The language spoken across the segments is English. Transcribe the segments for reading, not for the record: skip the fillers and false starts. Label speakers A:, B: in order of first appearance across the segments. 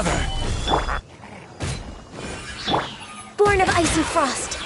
A: together!
B: Born of ice and frost.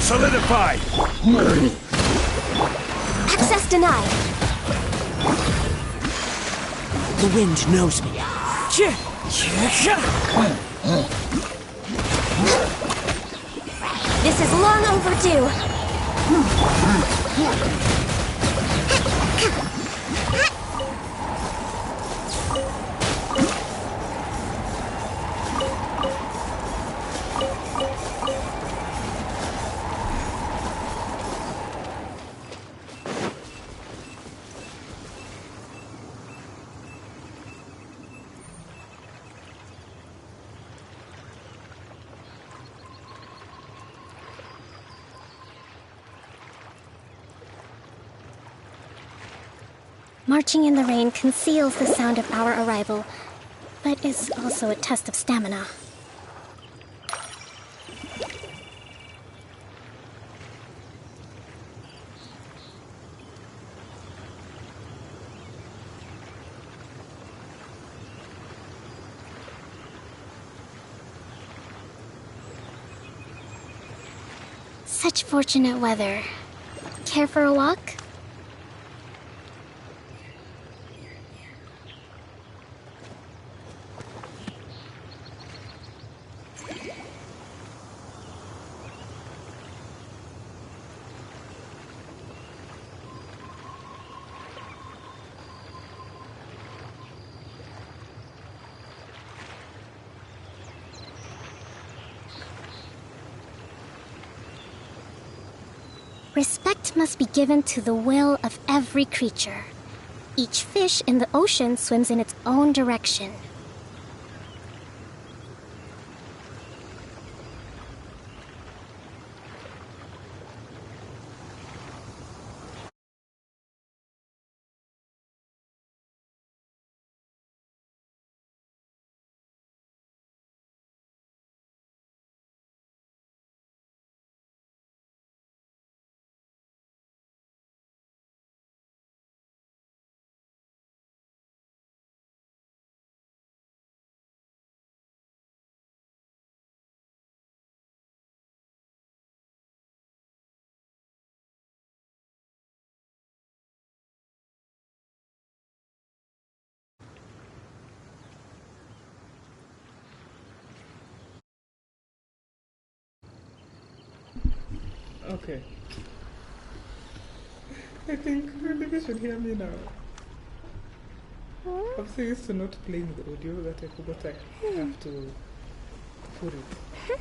A: Solidified!
B: Access denied.
C: The wind knows me.
B: This is long overdue. Marching in the rain conceals the sound of our arrival, but is also a test of stamina. Such fortunate weather. Care for a walk? Respect must be given to the will of every creature. Each fish in the ocean swims in its own direction.
D: Okay. I think you should hear me now. I'm so used to not playing the audio that I forgot I have to put it.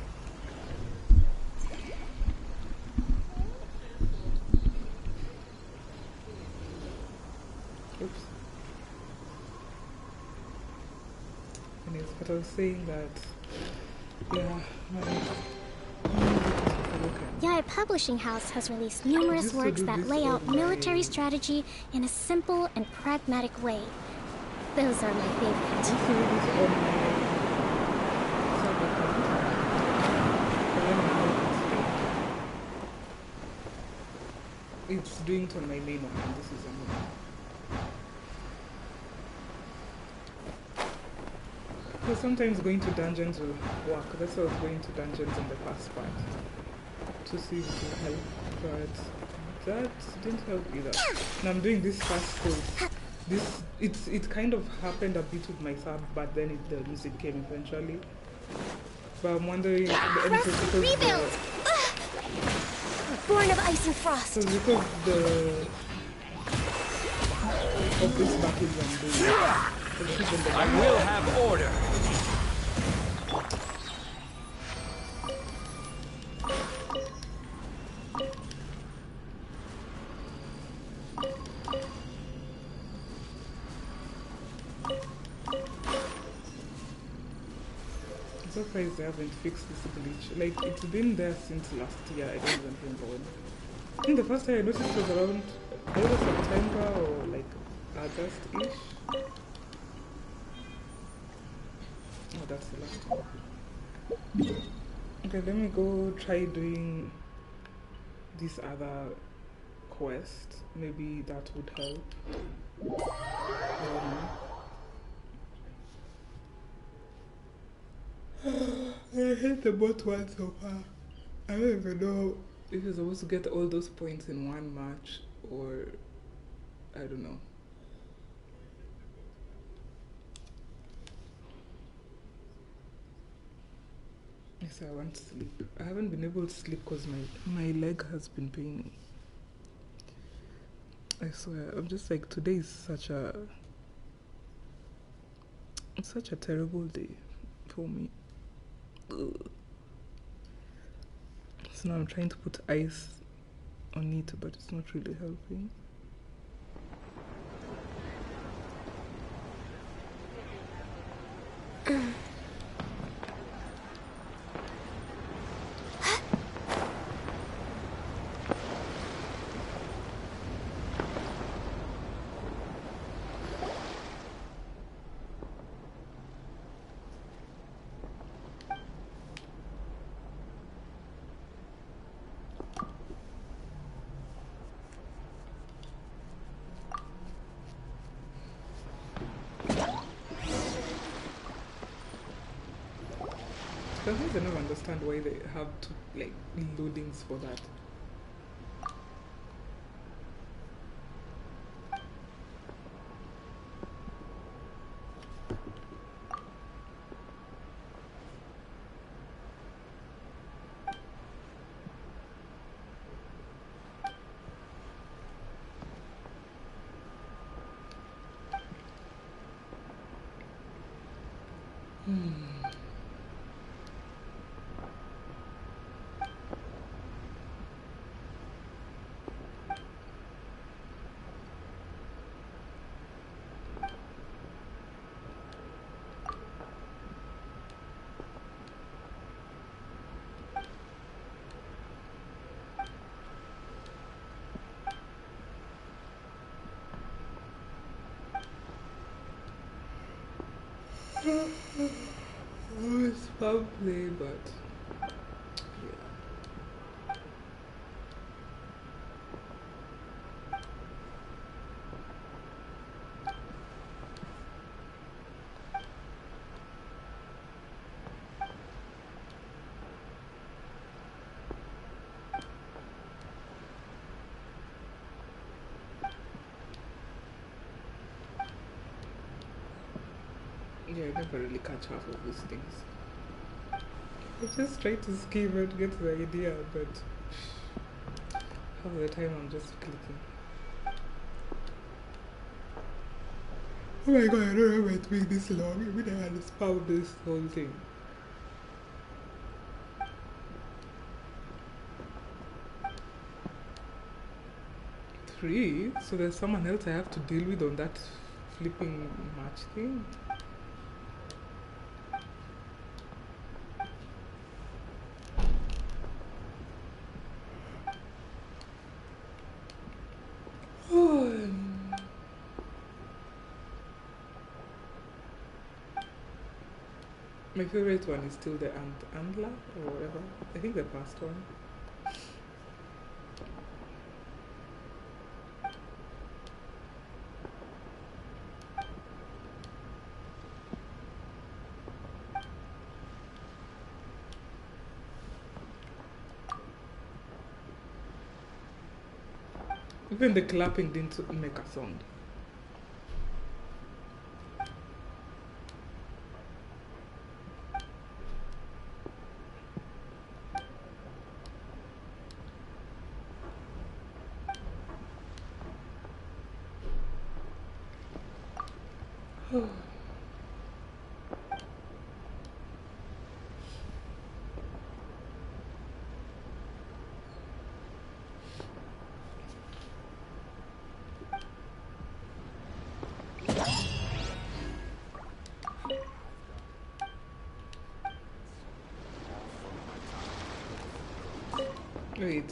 D: Oops. Anyways, but I was saying that, yeah,
B: Yaya Publishing House has released numerous works that lay out military strategy in a simple and pragmatic way. Those are my favorite.
D: It's doing it on my main one, and this is another. So sometimes going to dungeons will work. That's why I was going to dungeons in the first part. To see if it will help, but that didn't help either. And I'm doing this fast code. It kind of happened a bit with my sub, but then the music came eventually. But I'm wondering
B: Rebuild! Born of ice and frost.
D: So because of this battle I'm doing.
A: I will have order.
D: I'm surprised they haven't fixed this glitch. Like, it's been there since last year. I don't even remember when. I think the first time I noticed was around either September or like August-ish. Oh, that's the last one. Okay, let me go try doing this other quest. Maybe that would help. I hate the bot one so far. I don't even know if you're supposed to get all those points in one match or I don't know. Yes, I want sleep. I haven't been able to sleep because my leg has been paining. I swear, I'm just like, today is such a terrible day for me. Ugh. So now I'm trying to put ice on it, but it's not really helping. Sometimes I never understand why they have to like loadings for that. Oh, it's lovely, but yeah, I never really catch half of these things. I just try to skim and get the idea, but half of the time I'm just clicking. Oh my god, I don't know why it took this long. I mean, I had to spam this whole thing. Three? So there's someone else I have to deal with on that flipping match thing? My favorite one is still the Antler or whatever. I think the past one. Even the clapping didn't make a sound. Wait,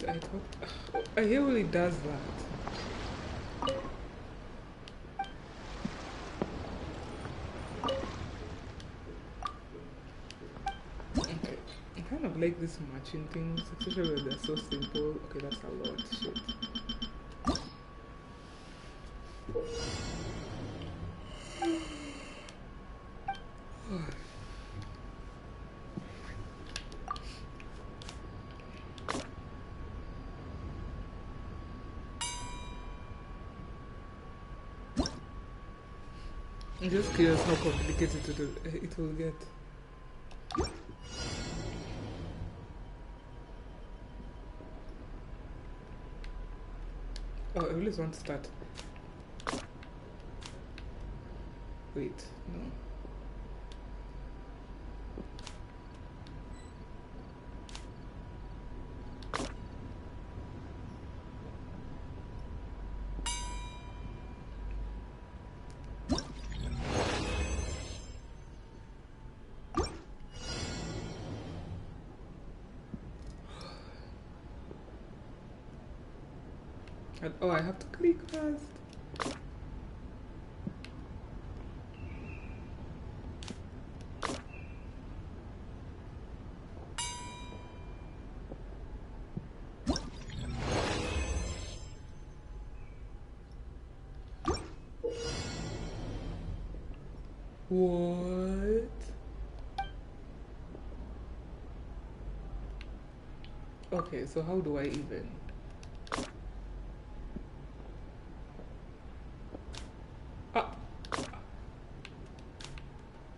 D: I thought I hear when it does that. Okay, I kind of like these matching things, especially when they're so simple. Okay, that's a lot. Shit. I'm just curious how complicated it will get. Oh, I always want to start. Wait, no. Oh, I have to click first. What? Okay, so how do I even? Ah!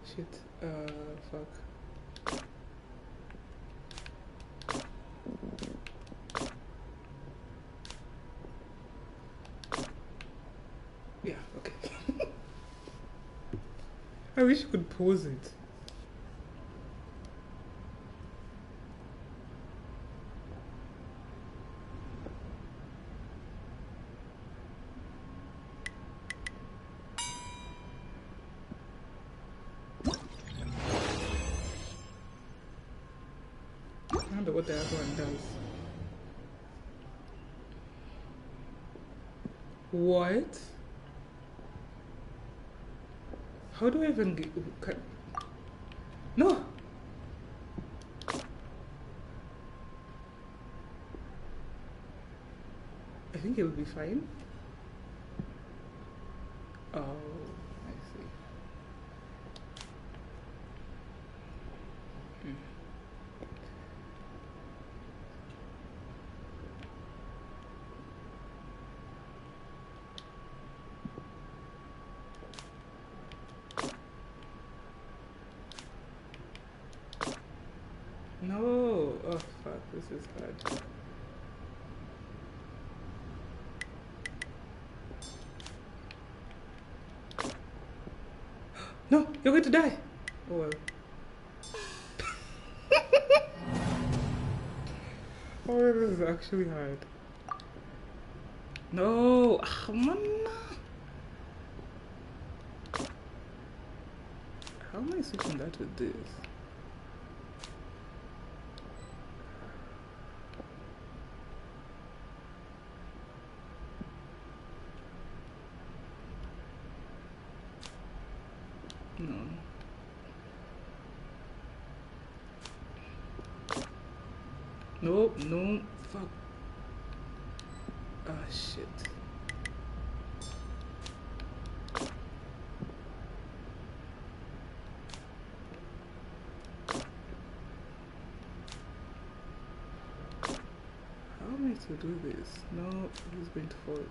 D: Shit. Fuck. Yeah, okay. I wish you could pause it. I wonder what the other one does. What? How do I even get... No! I think it will be fine. Oh, I see. No! Oh fuck, this is bad. No! You're going to die! Oh well. Oh, this is actually hard. No! Ah, man. How am I switching that with this? No. Nope, no, fuck. Ah, shit. How am I to do this? No, he's going to fall.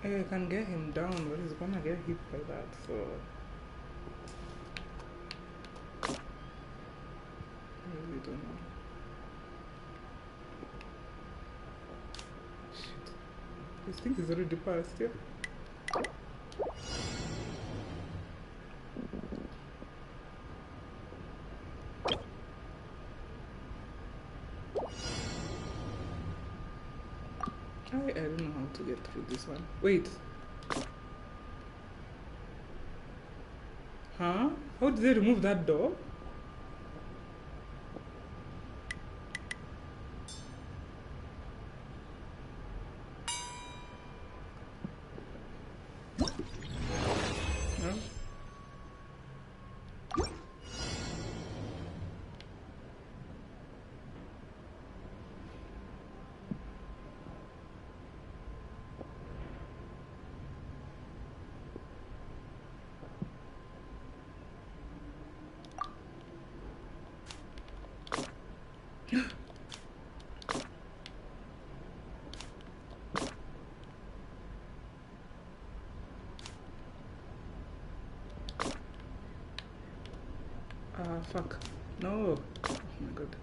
D: I can get him down, but he's gonna get hit by that, so I really don't know. Shit. This thing is already past, yeah? I don't know how to get through this one. Wait. Huh? How did they remove that door? No? Fuck. No. Oh my god.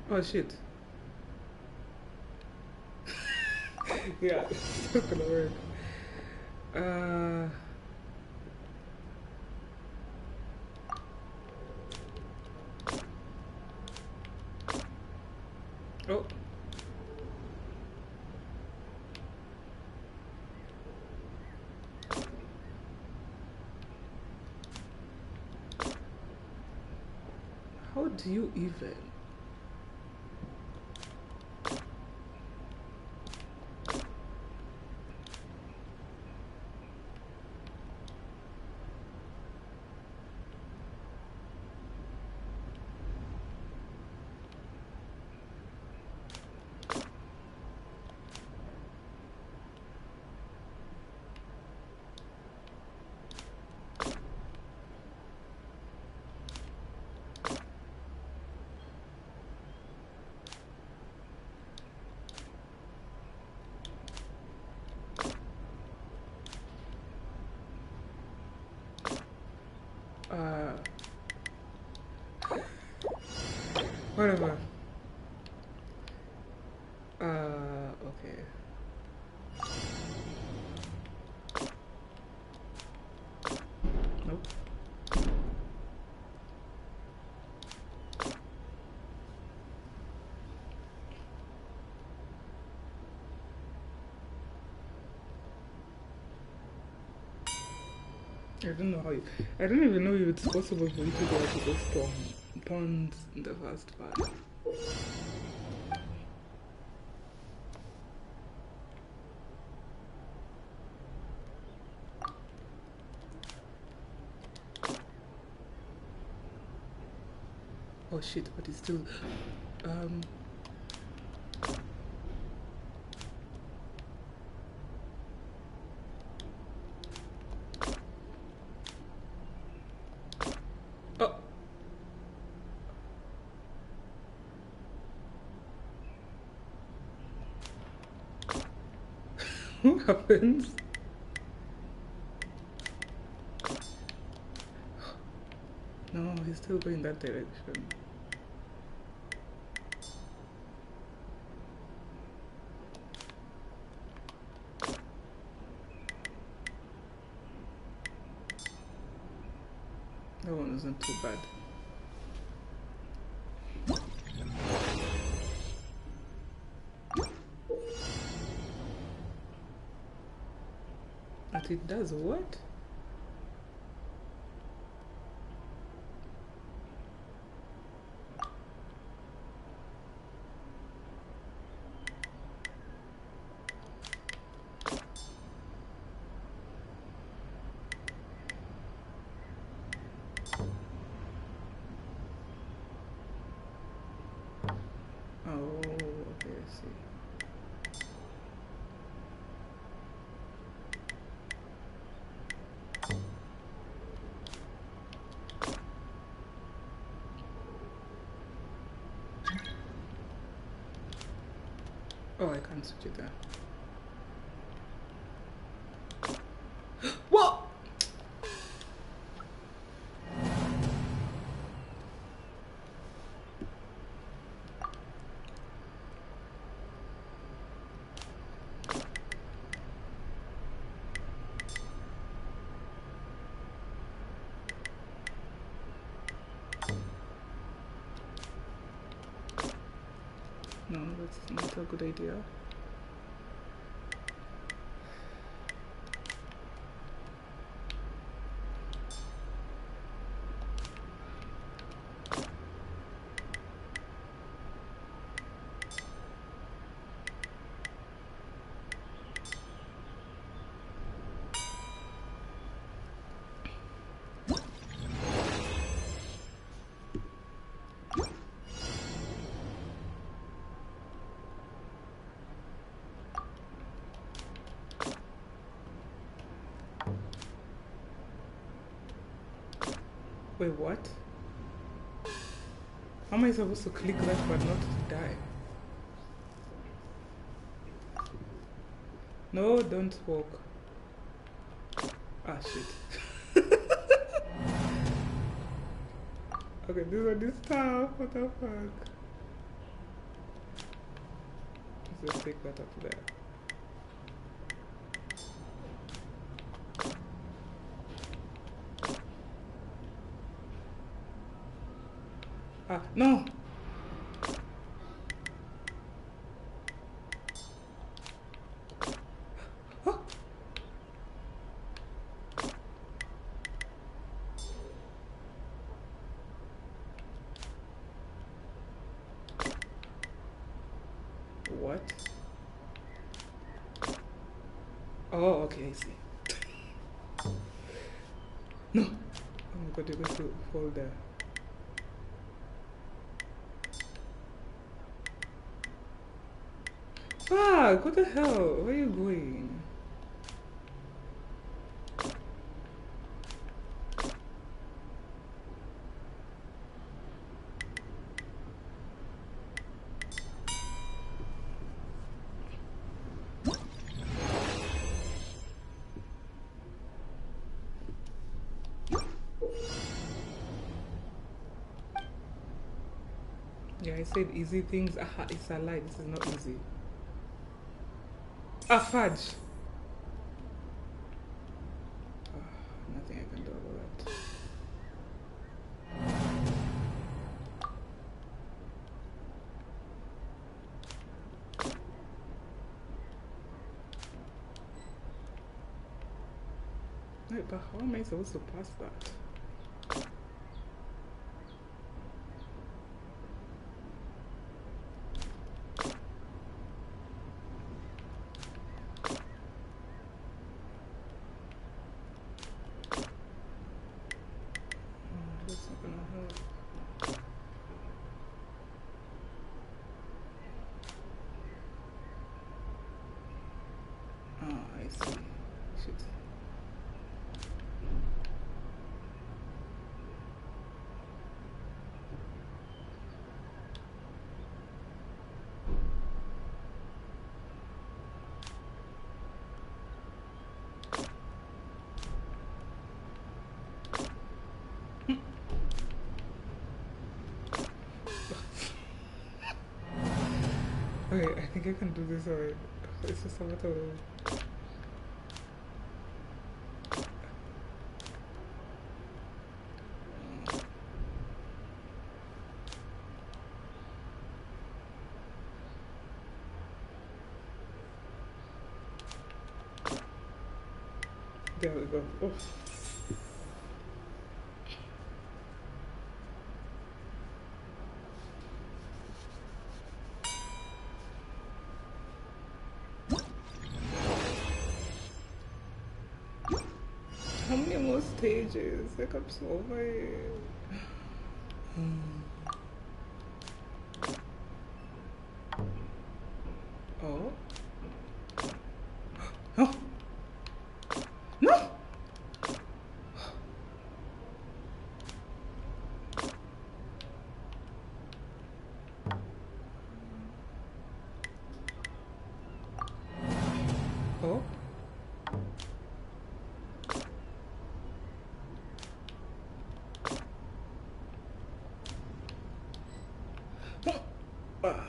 D: Oh shit. Yeah, it's not gonna work. Oh. How do you even? Whatever. Okay. Nope. I don't know how you. I don't even know if it's possible for you to go to those ponds in the first part. Oh shit, but it's still oh. What happens? No, he's still going that direction. That one isn't too bad. But it does what? Oh, I can't switch it there. What? No, that's not a good idea. Wait, what? How am I supposed to click that but not die? No, don't walk. Ah, shit. Okay, this one is tough. What the fuck? Let's just take that up there. Ah, no! Oh. What? Oh, okay, I see. No! Oh my god, you're going to fall there. Fuck, what the hell? Where are you going? Yeah, I said easy things. Aha, it's a lie. This is not easy. Ah, fudge. Nothing I can do about that. Wait, but how am I supposed to pass that? That's not gonna help. Ah, I see. Shit. Okay, I think I can do this alright. It's just a matter of... There we go. Oh. How many more stages? Like, I'm so over it. Oh? Oh! No! Oh.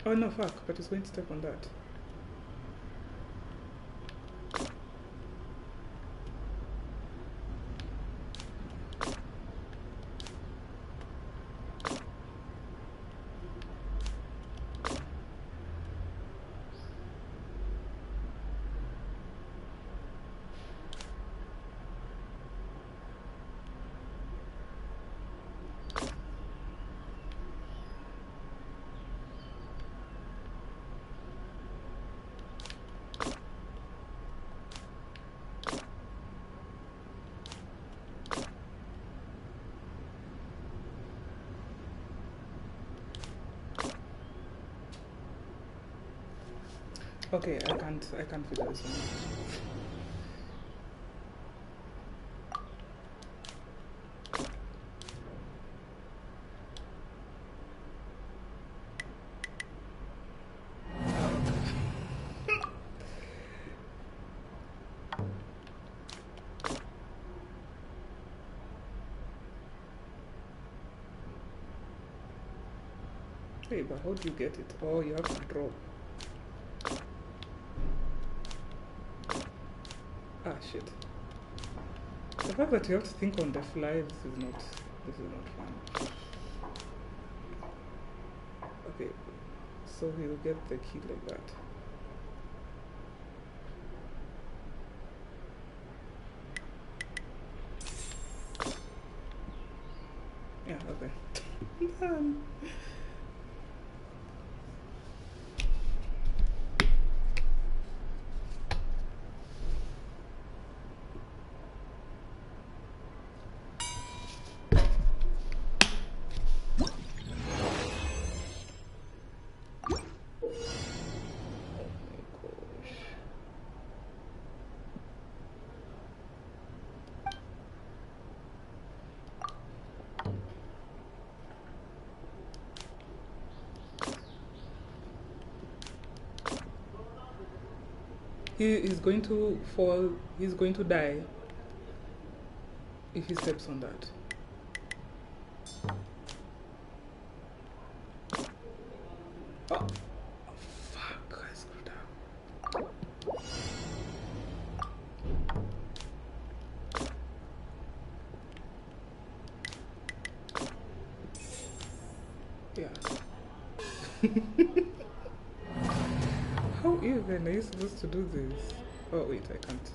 D: Oh no, fuck, but it's going to step on that. Okay, I can't figure this one out. Hey, but how do you get it? Oh, you have to drop. Ah, shit. The fact that you have to think on the fly, this is not fun. Okay, so we'll get the key like that. Yeah, okay. Done. He is going to fall, he's going to die if he steps on that. Oh, fuck, I screwed up. Yeah. How even are you supposed to do this? Oh wait, I can't.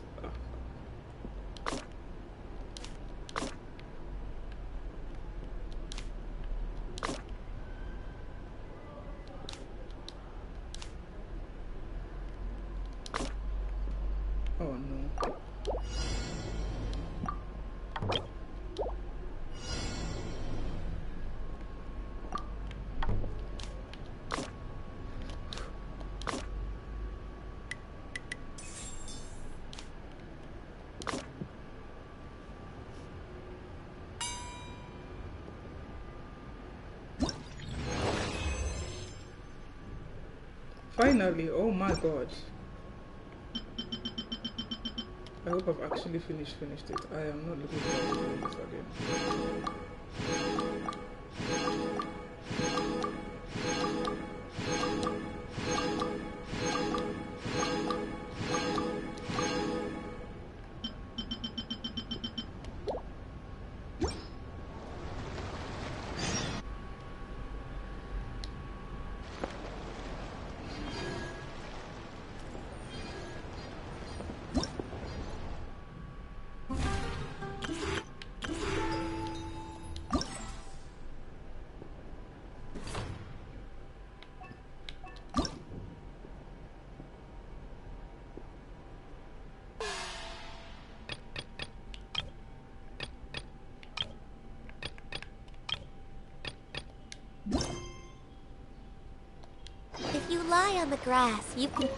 D: Oh no. Finally, oh my god. I hope I've actually finished it. I am not looking forward to doing this again.
A: If you lie on the grass, you can...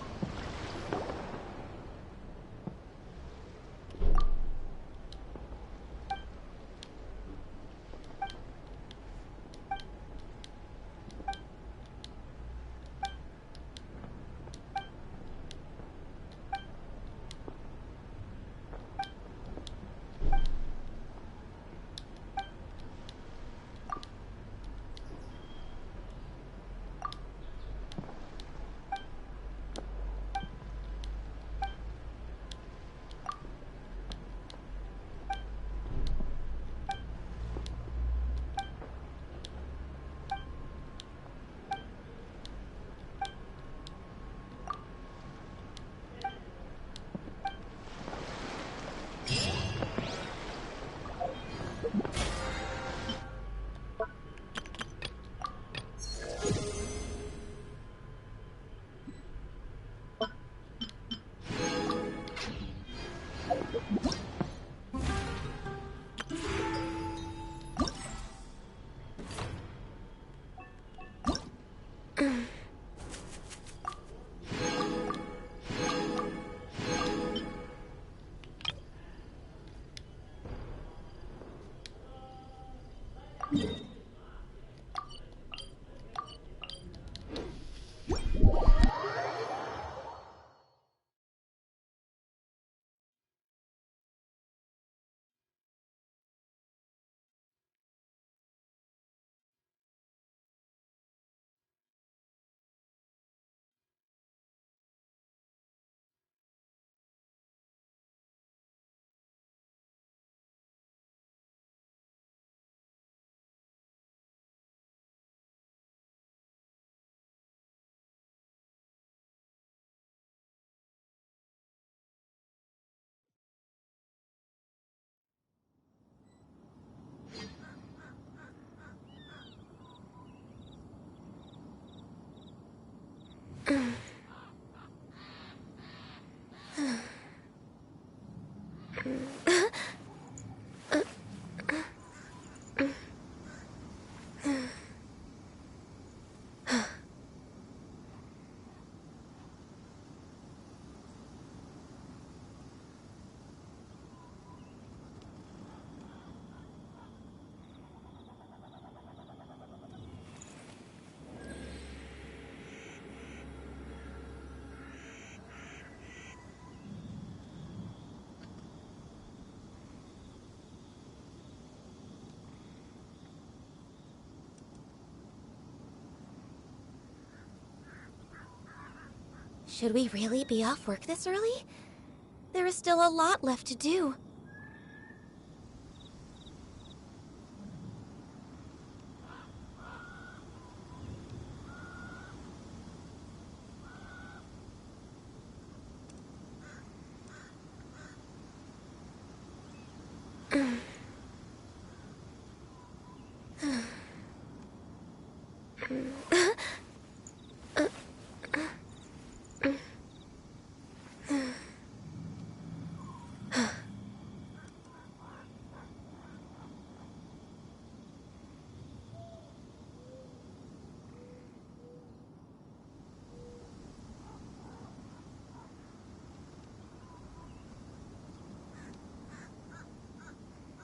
A: Should we really be off work this early? There is still a lot left to do.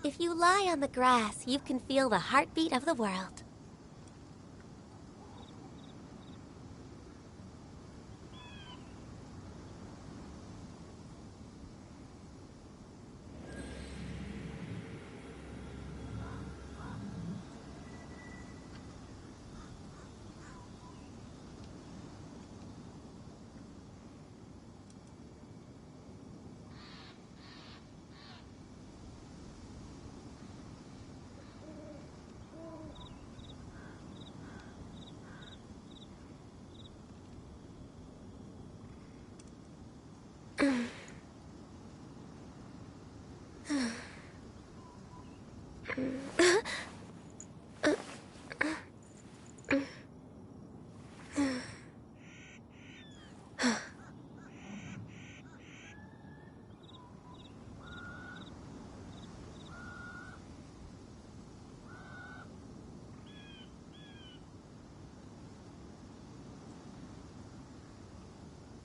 A: If you lie on the grass, you can feel the heartbeat of the world.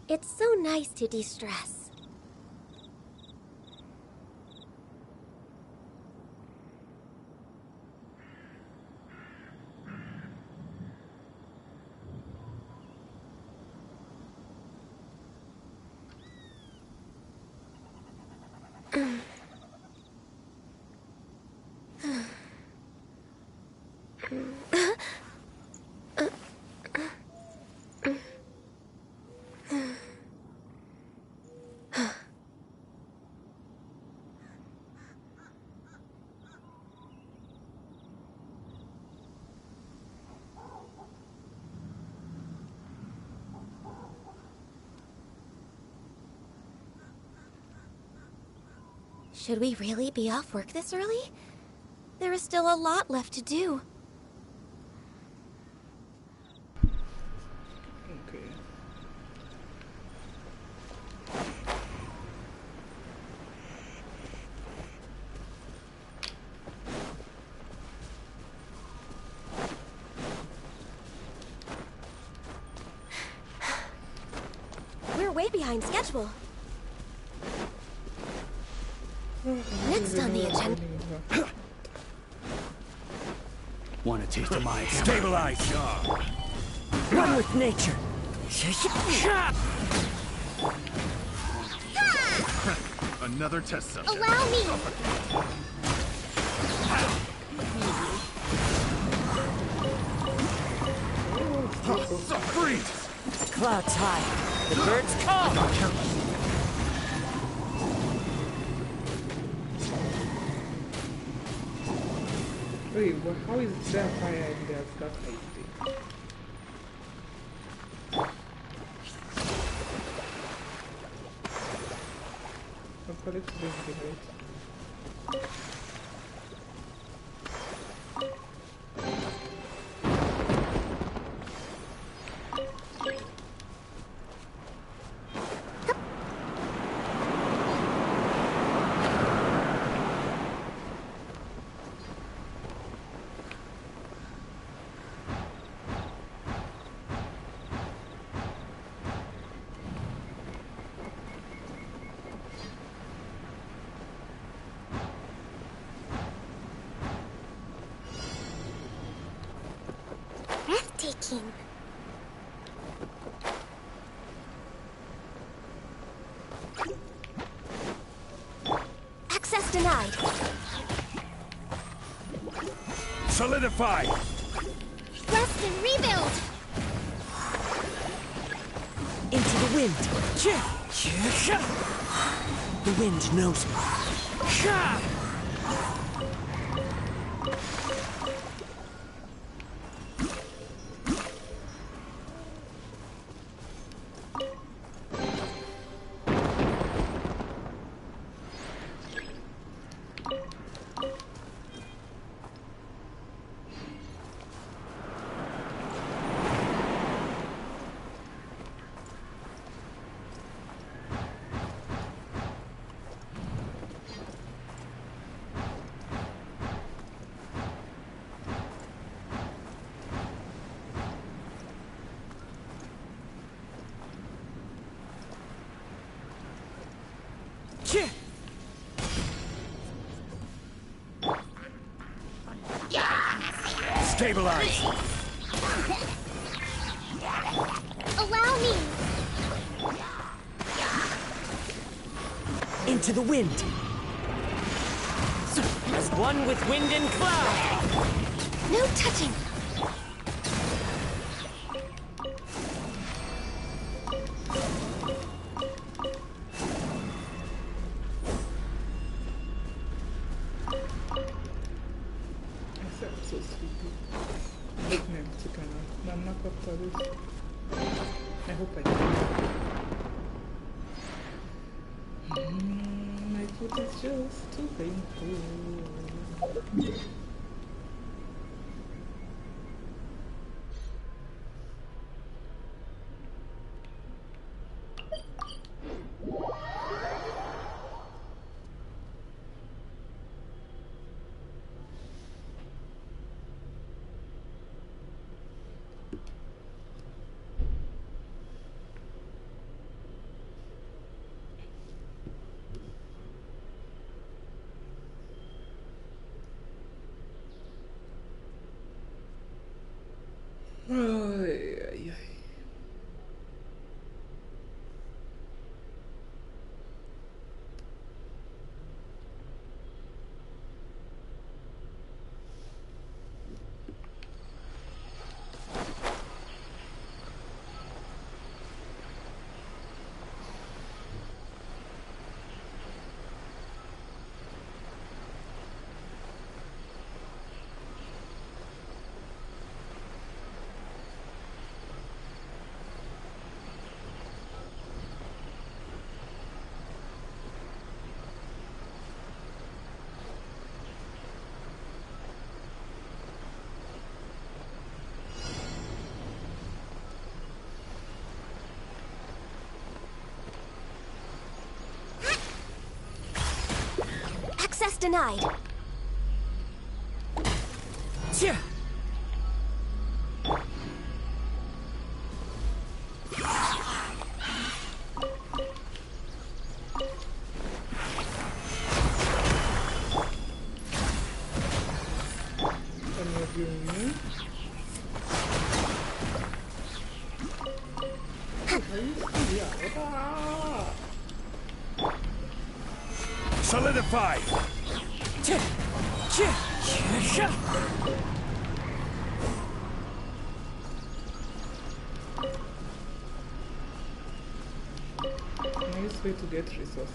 A: It's so nice to de-stress. Should we really be off work this early? There is still a lot left to do.
D: Okay.
A: We're way behind schedule. Next on the agenda.
C: Want a taste of my hammer?
E: Stabilize!
C: Run with nature!
E: Another test subject.
B: Allow me!
E: Freeze!
C: Clouds high. The birds call!
D: Wait, how is there fire in there? That idea. I'll call it right.
B: Breathtaking.
A: Access denied.
E: Solidify!
B: Rest and rebuild!
C: Into the wind! The wind knows me.
E: Stabilize!
B: Allow me!
C: Into the wind! As one with wind and cloud!
A: No touching.
D: I'm so sleepy. Pregnant to kind of. I'm not up for this. I hope I can. Night It is just too painful. Ay.
A: Access denied.
C: Yeah.
E: Solidify!
D: Nice way to get resources.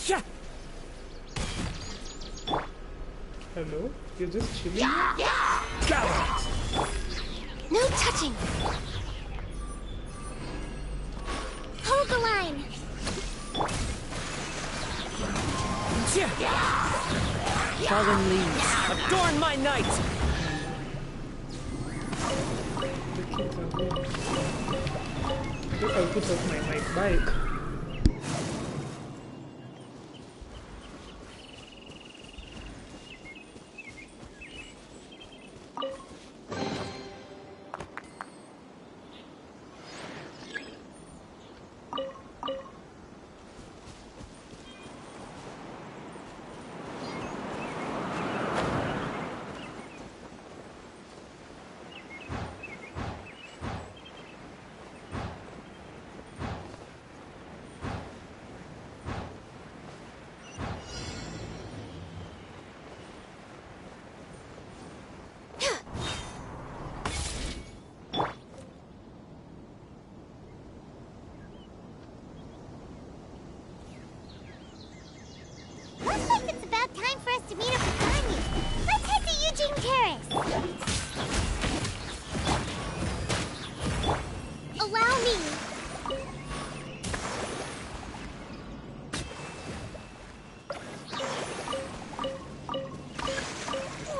C: Yeah.
D: Hello? You're just chilling?
E: Gallant!
A: No touching.
B: Hold the line!
C: Fallen leaves, adorn my night!
D: The kids are home. I guess I'll put off my bike.
B: Looks like it's about time for us to meet up with Kanye. Let's head to Eugene Terrace. Allow me.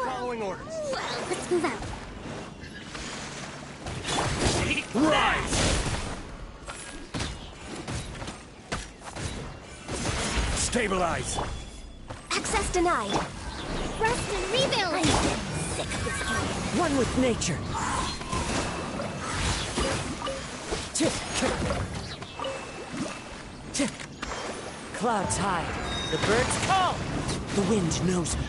C: Following orders.
B: Well, let's move out.
E: Rise! Stabilize!
A: Access denied.
B: Rest and rebuild.
A: I'm getting sick of this game.
C: One with nature. Clouds high. The birds call. The wind knows me.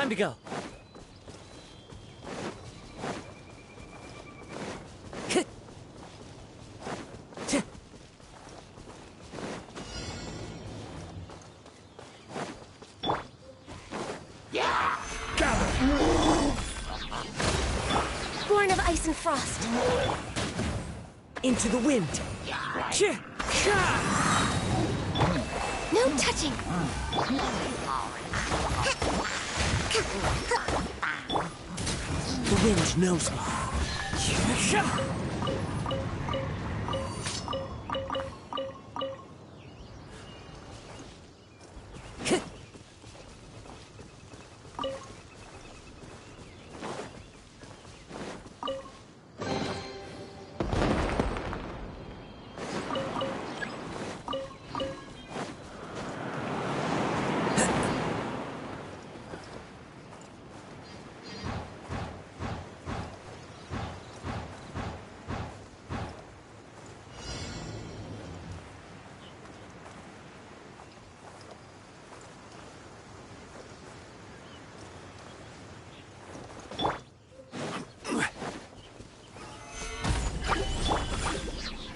C: Time to go.
A: Born of ice and frost.
C: Into the wind.
A: No touching.
C: The wind knows me.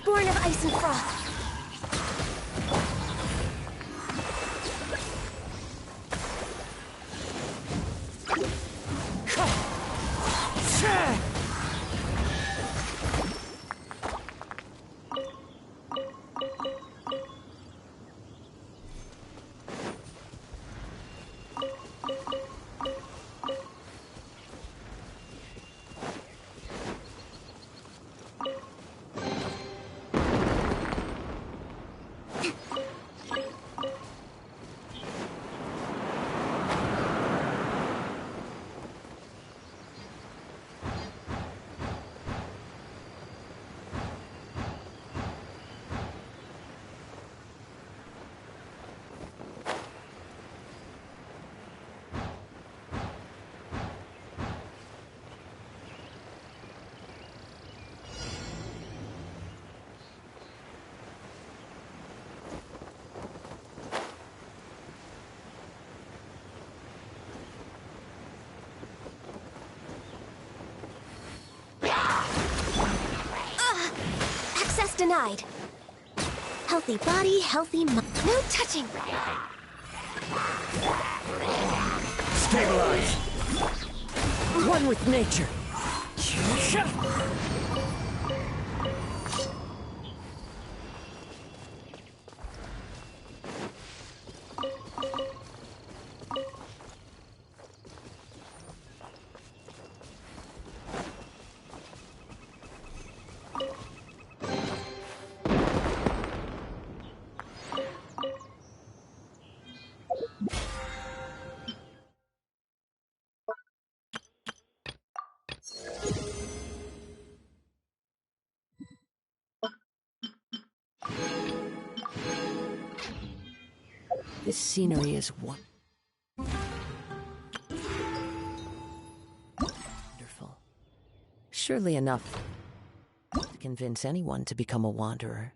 A: Born of ice and frost. Access denied. Healthy body, healthy mind. No touching.
E: Stabilize.
C: One with nature. This scenery is wonderful. Surely enough to convince anyone to become a wanderer.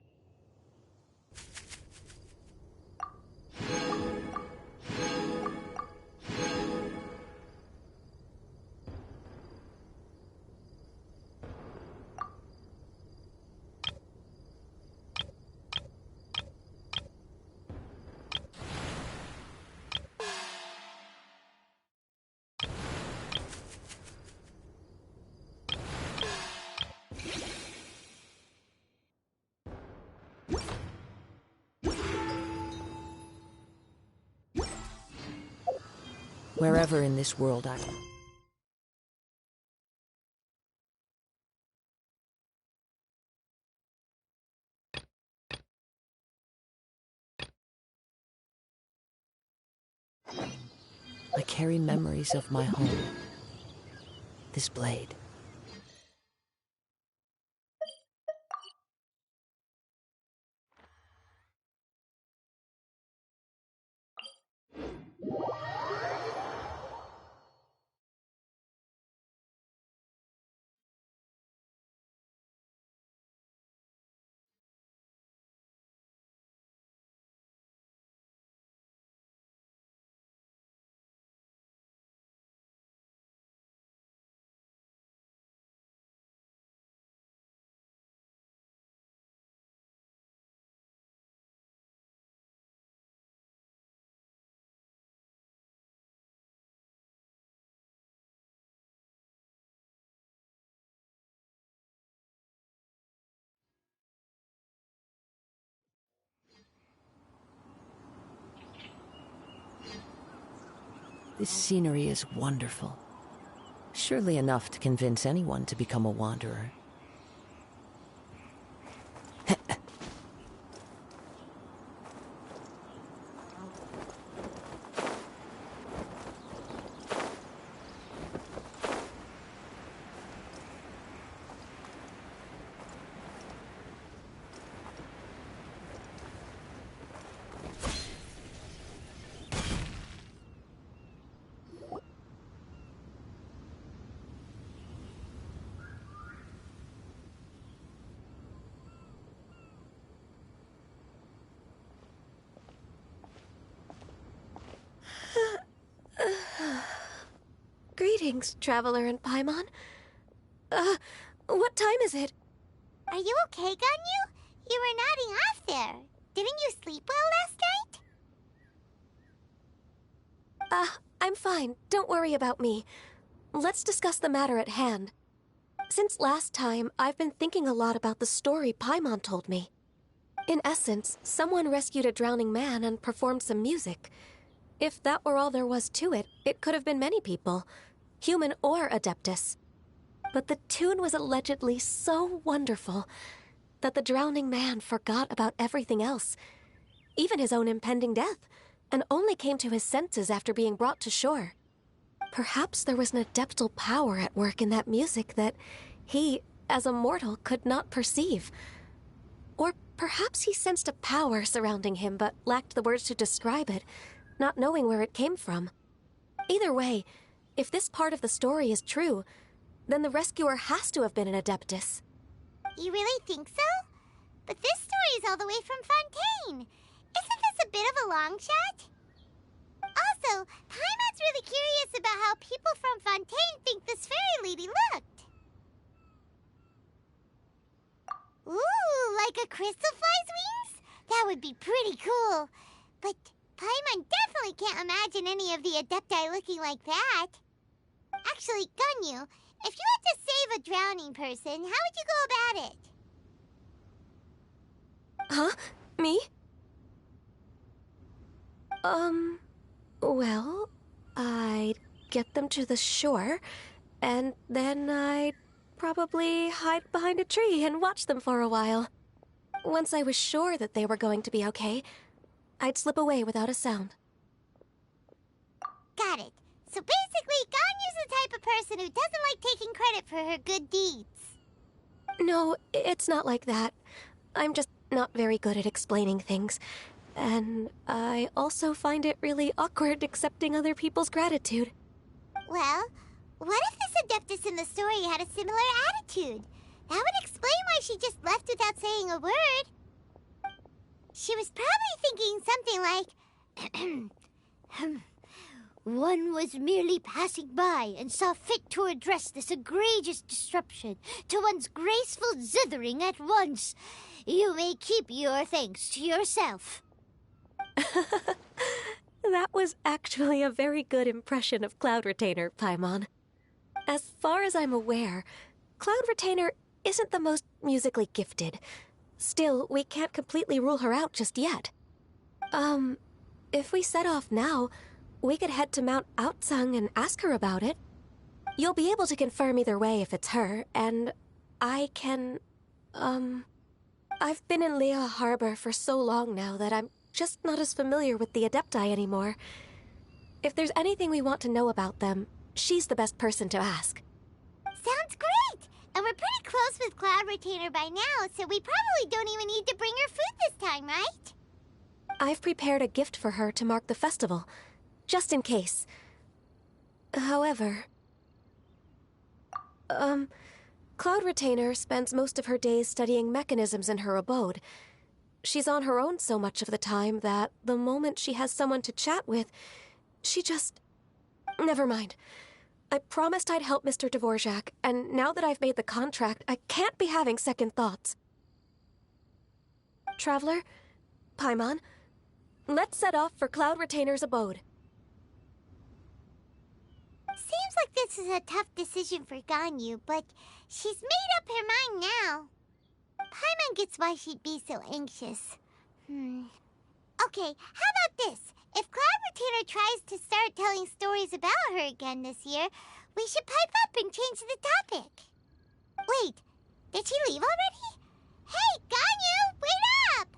C: Wherever in this world I carry memories of my home. This blade. This scenery is wonderful. Surely enough to convince anyone to become a wanderer.
A: Greetings, Traveler and Paimon. What time is it?
F: Are you okay, Ganyu? You were nodding off there. Didn't you sleep well last night?
A: I'm fine. Don't worry about me. Let's discuss the matter at hand. Since last time, I've been thinking a lot about the story Paimon told me. In essence, someone rescued a drowning man and performed some music. If that were all there was to it, it could have been many people, human or Adeptus. But the tune was allegedly so wonderful that the drowning man forgot about everything else, even his own impending death, and only came to his senses after being brought to shore. Perhaps there was an adeptal power at work in that music that he, as a mortal, could not perceive. Or perhaps he sensed a power surrounding him but lacked the words to describe it, not knowing where it came from. Either way, if this part of the story is true, then the rescuer has to have been an Adeptus.
F: You really think so? But this story is all the way from Fontaine. Isn't this a bit of a long shot? Also, Paimon's really curious about how people from Fontaine think this fairy lady looked. Ooh, like a crystal fly's wings? That would be pretty cool. But Paimon definitely can't imagine any of the Adepti looking like that. Actually, Ganyu, if you had to save a drowning person, how would you go about it?
A: Huh? Me? Well, I'd get them to the shore, and then I'd probably hide behind a tree and watch them for a while. Once I was sure that they were going to be okay, I'd slip away without a sound.
F: Got it. So basically, Ganyu's the type of person who doesn't like taking credit for her good deeds.
A: No, it's not like that. I'm just not very good at explaining things. And I also find it really awkward accepting other people's gratitude.
F: Well, what if this Adeptus in the story had a similar attitude? That would explain why she just left without saying a word. She was probably thinking something like, one was merely passing by and saw fit to address this egregious disruption to one's graceful zithering at once. You may keep your thanks to yourself.
A: That was actually a very good impression of Cloud Retainer, Paimon. As far as I'm aware, Cloud Retainer isn't the most musically gifted. Still, we can't completely rule her out just yet. If we set off now, we could head to Mount Outsung and ask her about it. You'll be able to confirm either way if it's her, and I can, I've been in Lea Harbor for so long now that I'm just not as familiar with the Adepti anymore. If there's anything we want to know about them, she's the best person to ask.
F: Sounds great! And we're pretty close with Cloud Retainer by now, so we probably don't even need to bring her food this time, right?
A: I've prepared a gift for her to mark the festival, just in case. However, Cloud Retainer spends most of her days studying mechanisms in her abode. She's on her own so much of the time that the moment she has someone to chat with, she just... Never mind. I promised I'd help Mr. Dvorak, and now that I've made the contract, I can't be having second thoughts. Traveler, Paimon, let's set off for Cloud Retainer's abode.
F: Seems like this is a tough decision for Ganyu, but she's made up her mind now. Paimon gets why she'd be so anxious. Okay, how about this? If Cloud Retainer tries to start telling stories about her again this year, we should pipe up and change the topic. Wait, did she leave already? Hey, Ganyu, wait up!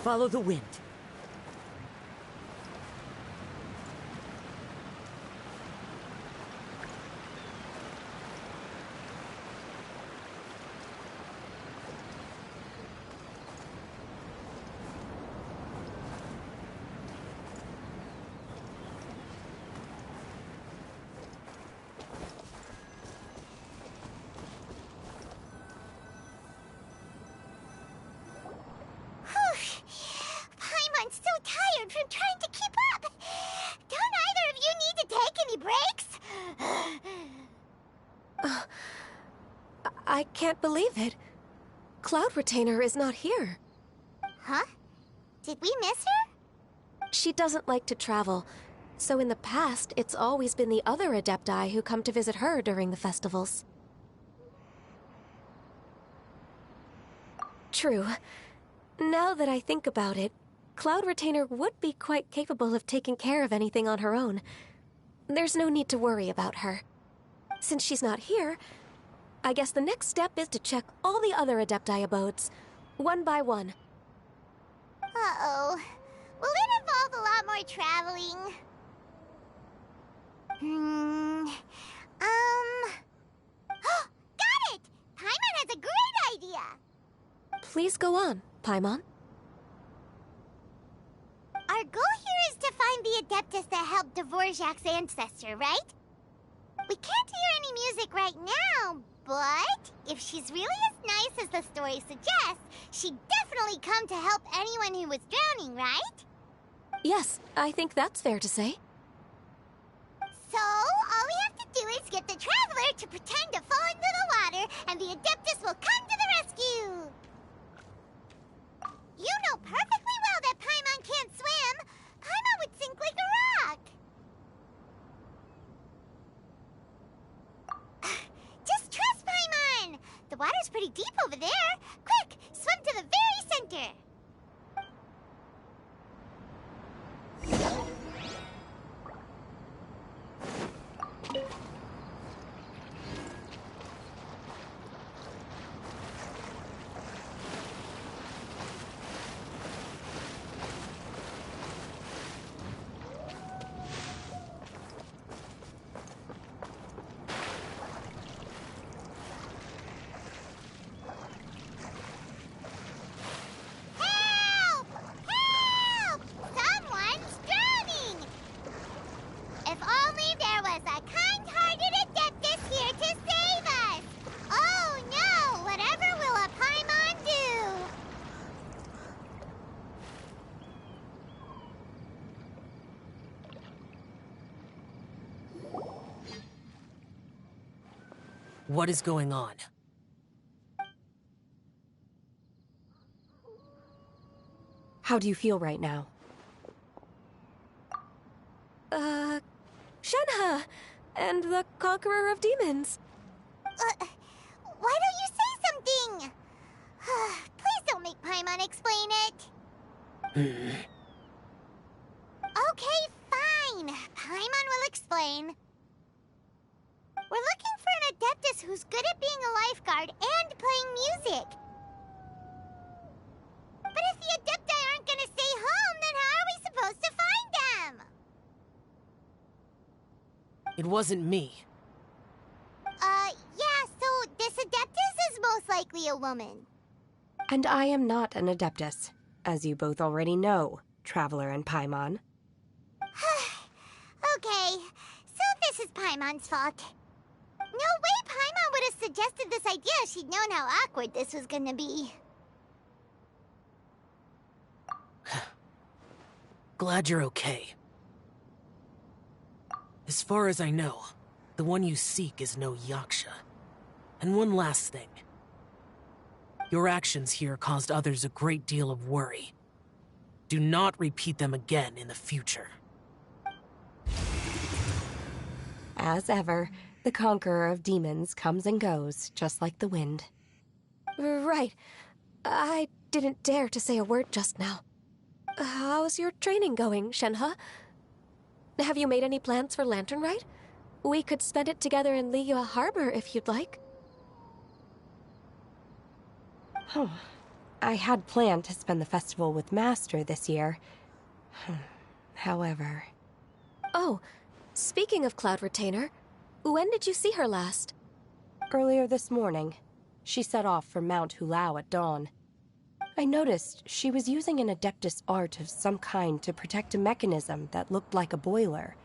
C: Follow the wind.
F: Paimon's so tired from trying to keep up. Don't either of you need to take any breaks?
A: I can't believe it. Cloud Retainer is not here.
F: Huh? Did we miss her?
A: She doesn't like to travel, so in the past, it's always been the other Adepti who come to visit her during the festivals. True. Now that I think about it, Cloud Retainer would be quite capable of taking care of anything on her own. There's no need to worry about her. Since she's not here, I guess the next step is to check all the other Adepti abodes, one by one.
F: Uh-oh. Will it involve a lot more traveling? Got it! Paimon has a great idea!
A: Please go on, Paimon.
F: Our goal here is to find the Adeptus that helped Dvorak's ancestor, right? We can't hear any music right now, but if she's really as nice as the story suggests, she'd definitely come to help anyone who was drowning, right?
A: Yes, I think that's fair to say.
F: So, all we have to do is get the Traveler to pretend to fall into the water, and the Adeptus will come to the rescue! You know perfectly well that Paimon can't swim! Paimon would sink like a rock! Just trust Paimon! The water's pretty deep over there! Quick, swim to the very center! Help! Help! Someone's drowning! If only there was a kind-hearted Adeptus here to save us! Oh no! Whatever will a Paimon do?
C: What is going on?
A: How do you feel right now? Shenhe! And the Conqueror of Demons.
F: Why don't you say something? Please don't make Paimon explain it. Okay, fine. Paimon will guard and playing music. But if the Adepti aren't gonna stay home, then how are we supposed to find them?
G: It wasn't me.
F: Yeah, so this Adeptus is most likely a woman.
H: And I am not an Adeptus, as you both already know, Traveler and Paimon.
F: Okay, so this is Paimon's fault. No way Paimon would have suggested this idea if she'd known how awkward this was gonna be.
G: Glad you're okay. As far as I know, the one you seek is no Yaksha. And one last thing. Your actions here caused others a great deal of worry. Do not repeat them again in the future.
H: As ever, the conqueror of demons comes and goes, just like the wind.
A: Right. I didn't dare to say a word just now. How's your training going, Shenhe? Have you made any plans for Lantern Rite? We could spend it together in Liyue Harbor if you'd like.
H: Oh, I had planned to spend the festival with Master this year. However...
A: Oh, speaking of Cloud Retainer, when did you see her last?
H: Earlier this morning, she set off for Mount Ḥŭŭ at dawn. I noticed she was using an Adeptus art of some kind to protect a mechanism that looked like a boiler.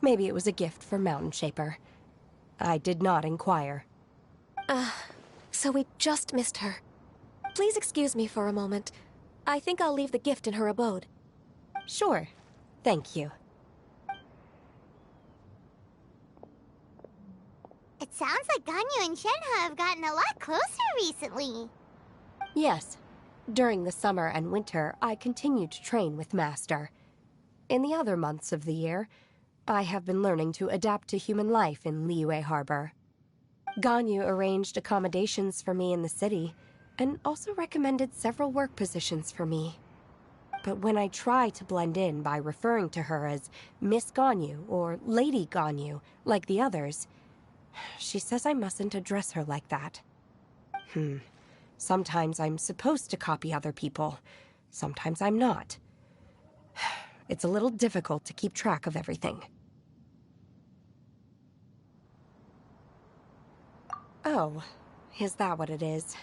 H: Maybe it was a gift for Mountain Shaper. I did not inquire.
A: So we just missed her. Please excuse me for a moment. I think I'll leave the gift in her abode.
H: Sure. Thank you.
F: It sounds like Ganyu and Shenhe have gotten a lot closer recently.
H: Yes. During the summer and winter, I continued to train with Master. In the other months of the year, I have been learning to adapt to human life in Liyue Harbor. Ganyu arranged accommodations for me in the city, and also recommended several work positions for me. But when I try to blend in by referring to her as Miss Ganyu or Lady Ganyu, like the others, she says I mustn't address her like that. Sometimes I'm supposed to copy other people. Sometimes I'm not. It's a little difficult to keep track of everything. Oh, is that what it is?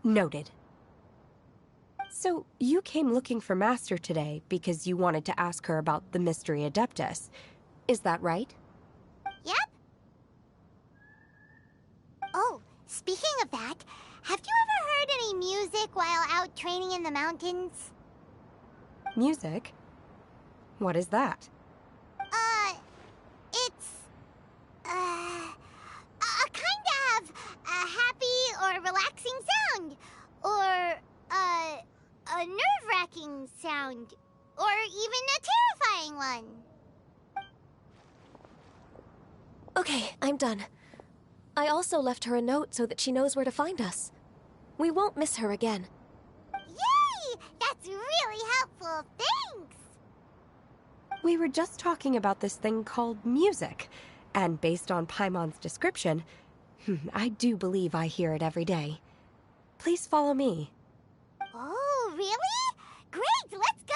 H: Noted. So, you came looking for Master today because you wanted to ask her about the Mystery Adeptus. Is that right?
F: Yep. Oh, speaking of that, have you ever heard any music while out training in the mountains?
H: Music? What is that?
F: It's... a kind of a happy or relaxing sound. Or, a nerve-wracking sound. Or even a terrifying one.
A: Okay, I'm done. I also left her a note so that she knows where to find us. We won't miss her again.
F: Yay! That's really helpful. Thanks!
H: We were just talking about this thing called music, and based on Paimon's description, I do believe I hear it every day. Please follow me.
F: Oh, really? Great, let's go!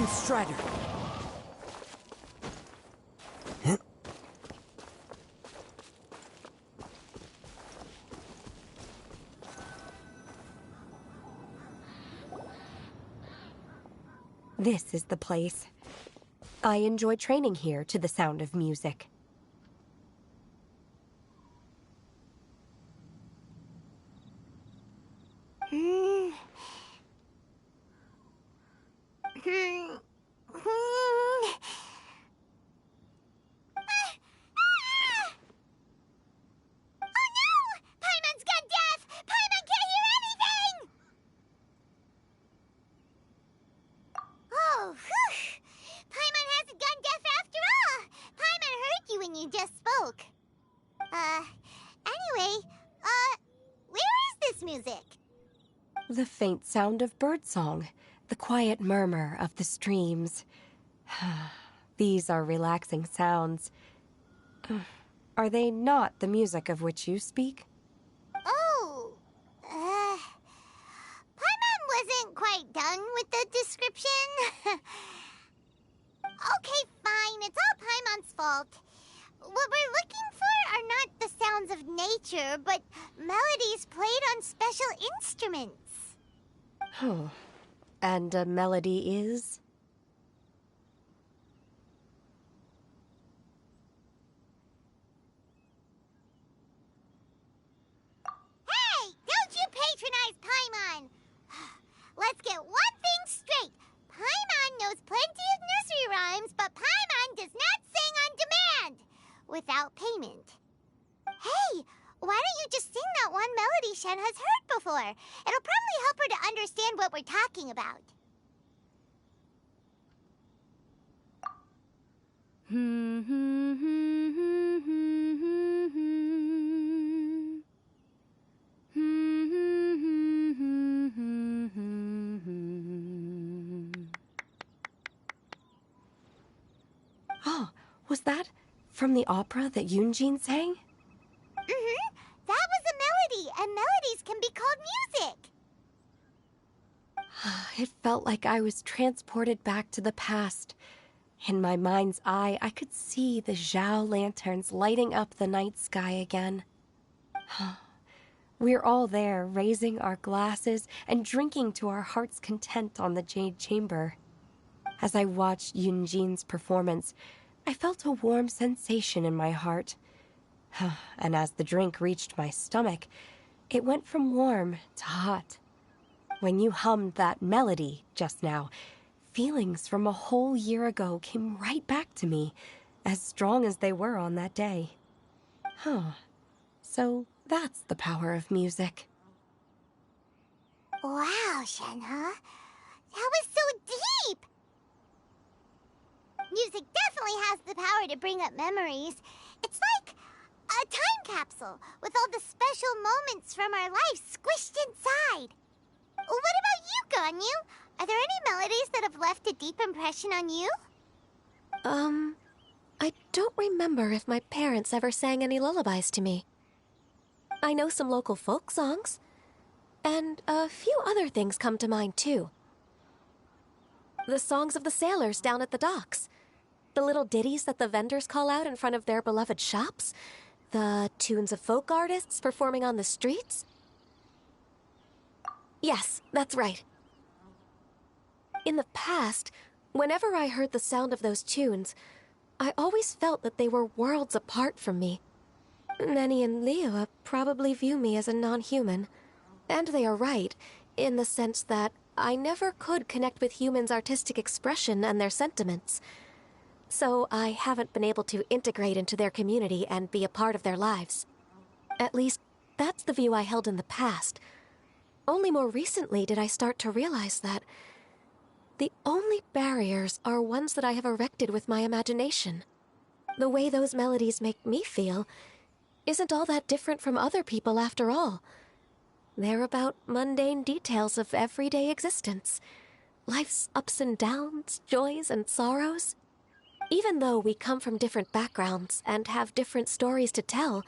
C: Strider.
H: This is the place. I enjoy training here to the sound of music. The faint sound of birdsong, the quiet murmur of the streams. These are relaxing sounds. Are they not the music of which you speak?
F: Oh, Paimon wasn't quite done with the description. Okay, fine, it's all Paimon's fault. What we're looking for are not the sounds of nature, but melodies played on special instruments.
H: Oh, and a melody is?
F: Hey, don't you patronize Paimon! Let's get one thing straight. Paimon knows plenty of nursery rhymes, but Paimon does not sing on demand without payment. Hey, why don't you just sing that one melody Shen has heard before? It'll probably help her to understand what we're talking about.
H: Oh, was that from the opera that Yoonjin sang?
F: That was a melody, and melodies can be called music.
H: It felt like I was transported back to the past. In my mind's eye, I could see the Zhao lanterns lighting up the night sky again. We're all there, raising our glasses and drinking to our heart's content on the Jade Chamber. As I watched Yoonjin's performance, I felt a warm sensation in my heart. And as the drink reached my stomach, it went from warm to hot. When you hummed that melody just now, feelings from a whole year ago came right back to me, as strong as they were on that day. So that's the power of music.
F: Wow, Shenhe. That was so deep! Music definitely has the power to bring up memories. It's like a time capsule with all the special moments from our lives squished inside. What about you, Ganyu? Are there any melodies that have left a deep impression on you?
A: I don't remember if my parents ever sang any lullabies to me. I know some local folk songs, and a few other things come to mind, too. The songs of the sailors down at the docks. The little ditties that the vendors call out in front of their beloved shops. The tunes of folk artists performing on the streets. Yes, that's right. In the past, whenever I heard the sound of those tunes, I always felt that they were worlds apart from me. Nenny and Liyue probably view me as a non-human. And they are right, in the sense that I never could connect with humans' artistic expression and their sentiments. So I haven't been able to integrate into their community and be a part of their lives. At least, that's the view I held in the past. Only more recently did I start to realize that the only barriers are ones that I have erected with my imagination. The way those melodies make me feel isn't all that different from other people after all. They're about mundane details of everyday existence. Life's ups and downs, joys and sorrows. Even though we come from different backgrounds and have different stories to tell,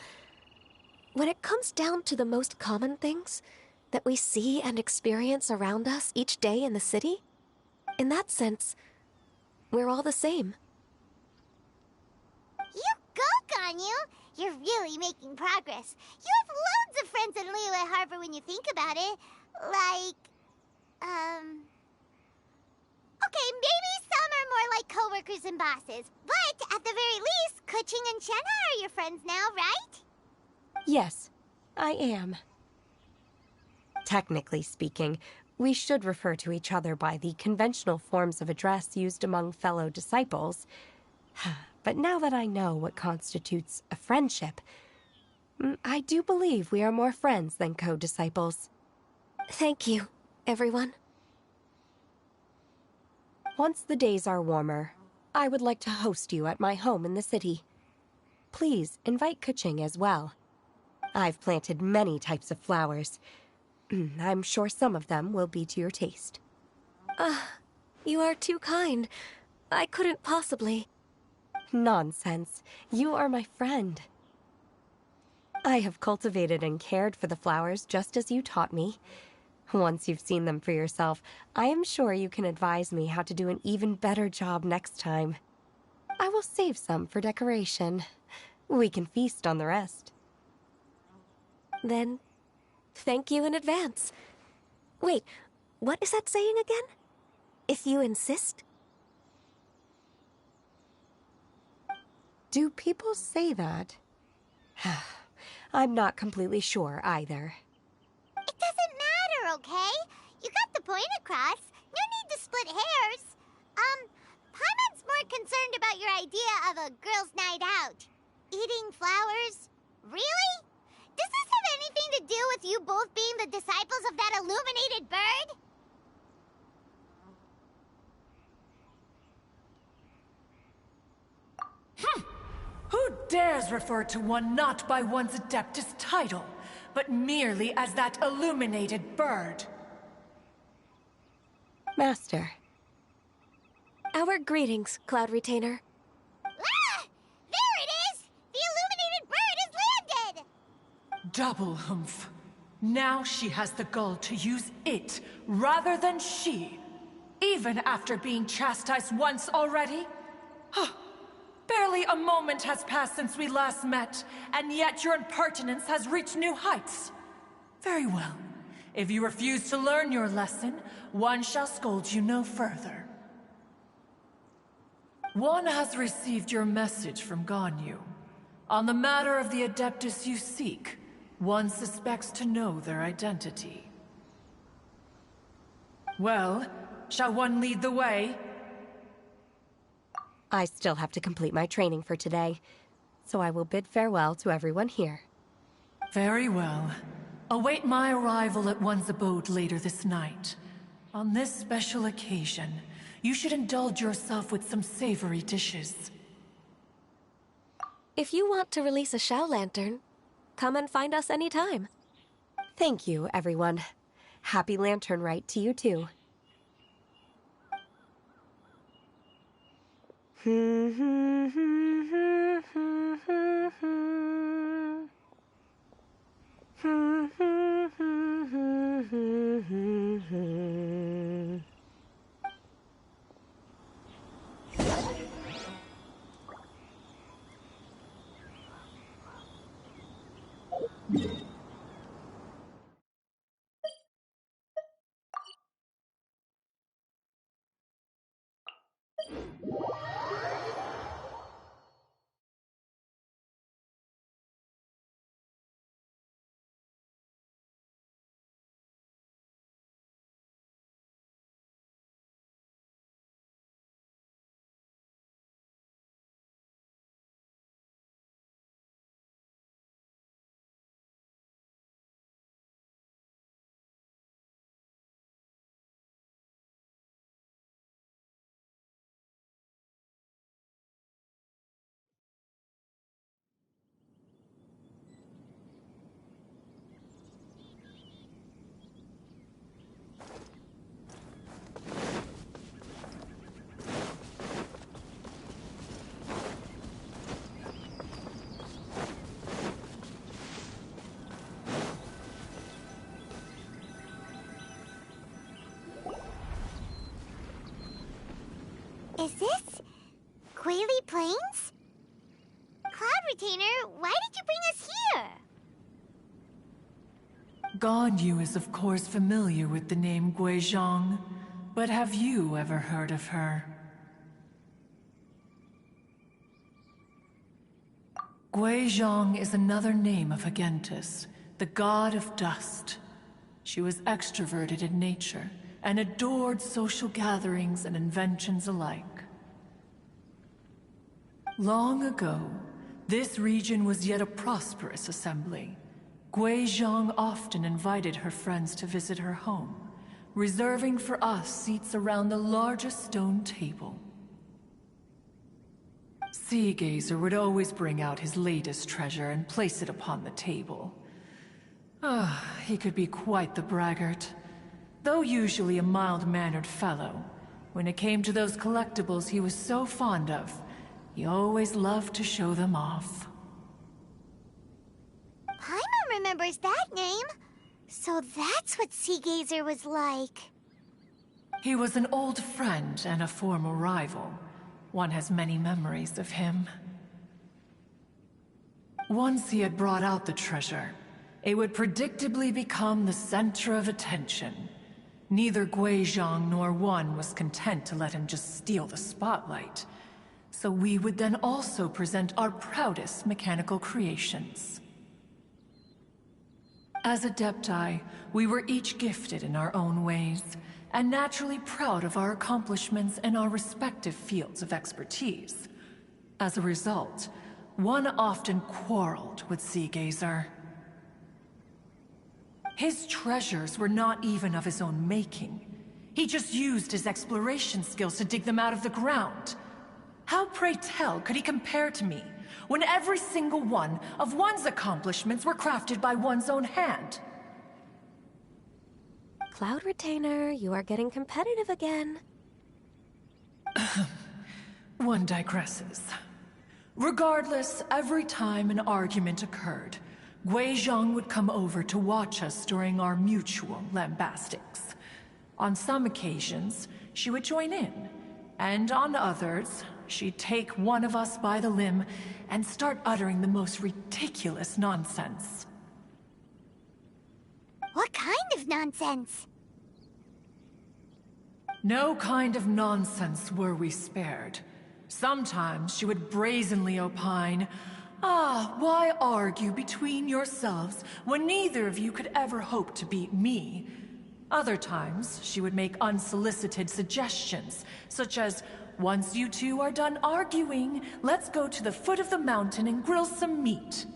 A: when it comes down to the most common things that we see and experience around us each day in the city, in that sense, we're all the same.
F: You go, Ganyu! You're really making progress. You have loads of friends in Liyue Harbor when you think about it. Like, okay, maybe some are more like coworkers and bosses. But at the very least, Keqing and Shenhe are your friends now, right?
H: Yes, I am. Technically speaking, we should refer to each other by the conventional forms of address used among fellow disciples. But now that I know what constitutes a friendship, I do believe we are more friends than co-disciples.
A: Thank you, everyone.
H: Once the days are warmer, I would like to host you at my home in the city. Please invite Kuching as well. I've planted many types of flowers. I'm sure some of them will be to your taste.
A: You are too kind. I couldn't possibly.
H: Nonsense. You are my friend. I have cultivated and cared for the flowers just as you taught me. Once you've seen them for yourself, I am sure you can advise me how to do an even better job next time. I will save some for decoration. We can feast on the rest.
A: Then, thank you in advance. Wait, what is that saying again? If you insist?
H: Do people say that? I'm not completely sure either.
F: It doesn't matter, okay? You got the point across. No need to split hairs. Paimon's more concerned about your idea of a girls' night out. Eating flowers? Really? Does this have anything to do with you both being the disciples of that illuminated bird?
I: Who dares refer to one not by one's Adeptus title, but merely as that illuminated bird?
H: Master.
A: Our greetings, Cloud Retainer.
F: Ah! There it is! The illuminated bird has landed!
I: Double humph. Now she has the gall to use it rather than she, even after being chastised once already? Barely a moment has passed since we last met, and yet your impertinence has reached new heights. Very well. If you refuse to learn your lesson, one shall scold you no further. One has received your message from Ganyu. On the matter of the Adeptus you seek, one suspects to know their identity. Well, shall one lead the way?
H: I still have to complete my training for today, so I will bid farewell to everyone here.
I: Very well. Await my arrival at one's abode later this night. On this special occasion, you should indulge yourself with some savory dishes.
A: If you want to release a Shao Lantern, come and find us anytime.
H: Thank you, everyone. Happy Lantern Rite to you too.
F: Is this Quaily Plains? Cloud Retainer, why did you bring us here?
I: Ganyu is of course familiar with the name Guizhong, but have you ever heard of her? Guizhong is another name of Agentus, the god of dust. She was extroverted in nature and adored social gatherings and inventions alike. Long ago, this region was yet a prosperous assembly. Guizhong often invited her friends to visit her home, reserving for us seats around the largest stone table. Sea Gazer would always bring out his latest treasure and place it upon the table. He could be quite the braggart. Though usually a mild-mannered fellow, when it came to those collectibles he was so fond of, he always loved to show them off.
F: Paimon remembers that name. So that's what Sea Gazer was like.
I: He was an old friend and a former rival. One has many memories of him. Once he had brought out the treasure, it would predictably become the center of attention. Neither Guizhong nor One was content to let him just steal the spotlight. So we would then also present our proudest mechanical creations. As Adepti, we were each gifted in our own ways, and naturally proud of our accomplishments in our respective fields of expertise. As a result, One often quarreled with Sea Gazer. His treasures were not even of his own making. He just used his exploration skills to dig them out of the ground. How, pray tell, could he compare to me, when every single one of One's accomplishments were crafted by one's own hand?
A: Cloud Retainer, you are getting competitive again.
I: One digresses. Regardless, every time an argument occurred, Guizhong would come over to watch us during our mutual lambastics. On some occasions, she would join in, and on others, she'd take one of us by the limb and start uttering the most ridiculous nonsense.
F: What kind of nonsense?
I: No kind of nonsense were we spared. Sometimes she would brazenly opine, why argue between yourselves when neither of you could ever hope to beat me? Other times, she would make unsolicited suggestions, such as, once you two are done arguing, let's go to the foot of the mountain and grill some meat.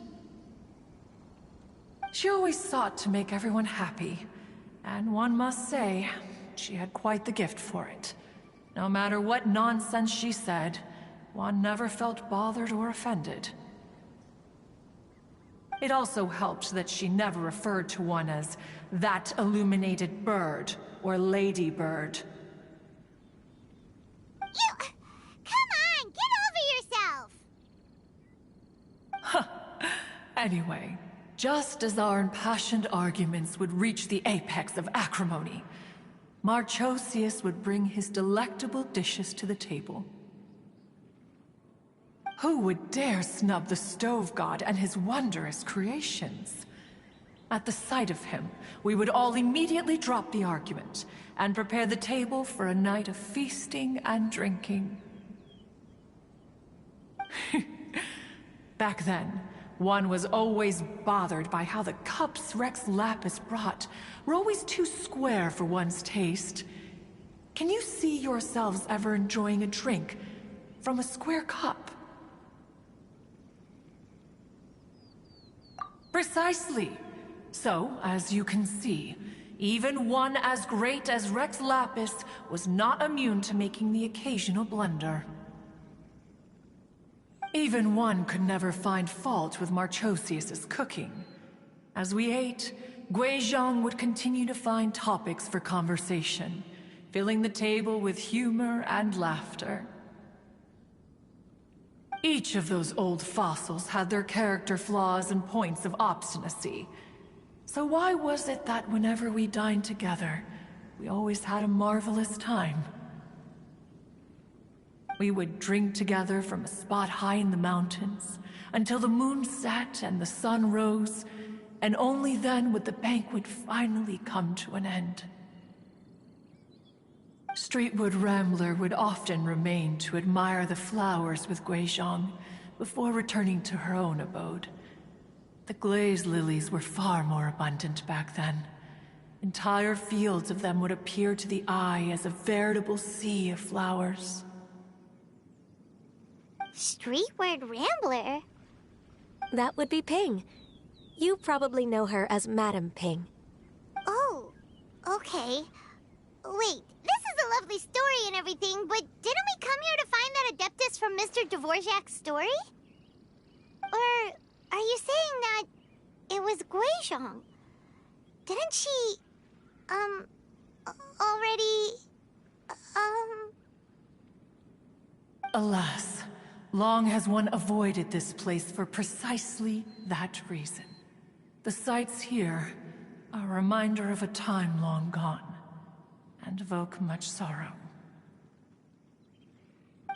I: She always sought to make everyone happy, and one must say, she had quite the gift for it. No matter what nonsense she said, One never felt bothered or offended. It also helped that she never referred to One as that illuminated bird or lady bird.
F: Come on, get over yourself!
I: Anyway, just as our impassioned arguments would reach the apex of acrimony, Marchosius would bring his delectable dishes to the table. Who would dare snub the stove god and his wondrous creations? At the sight of him, we would all immediately drop the argument and prepare the table for a night of feasting and drinking. Back then, One was always bothered by how the cups Rex Lapis brought were always too square for one's taste. Can you see yourselves ever enjoying a drink from a square cup? Precisely. So, as you can see, even one as great as Rex Lapis was not immune to making the occasional blunder. Even One could never find fault with Marchosius's cooking. As we ate, Guizhong would continue to find topics for conversation, filling the table with humor and laughter. Each of those old fossils had their character flaws and points of obstinacy. So why was it that whenever we dined together, we always had a marvelous time? We would drink together from a spot high in the mountains, until the moon set and the sun rose, and only then would the banquet finally come to an end. Streetwood Rambler would often remain to admire the flowers with Guizhong before returning to her own abode. The glazed lilies were far more abundant back then, Entire fields of them would appear to the eye as a veritable sea of flowers.
F: Streetward Rambler?
A: That would be Ping. You probably know her as Madam Ping.
F: Oh, okay. Wait, this is a lovely story and everything, but didn't we come here to find that Adeptus from Mr. Dvorak's story? Or are you saying that it was Guizhong? Didn't she, already,
I: Alas, long has one avoided this place for precisely that reason. The sights here are a reminder of a time long gone, and evoke much sorrow.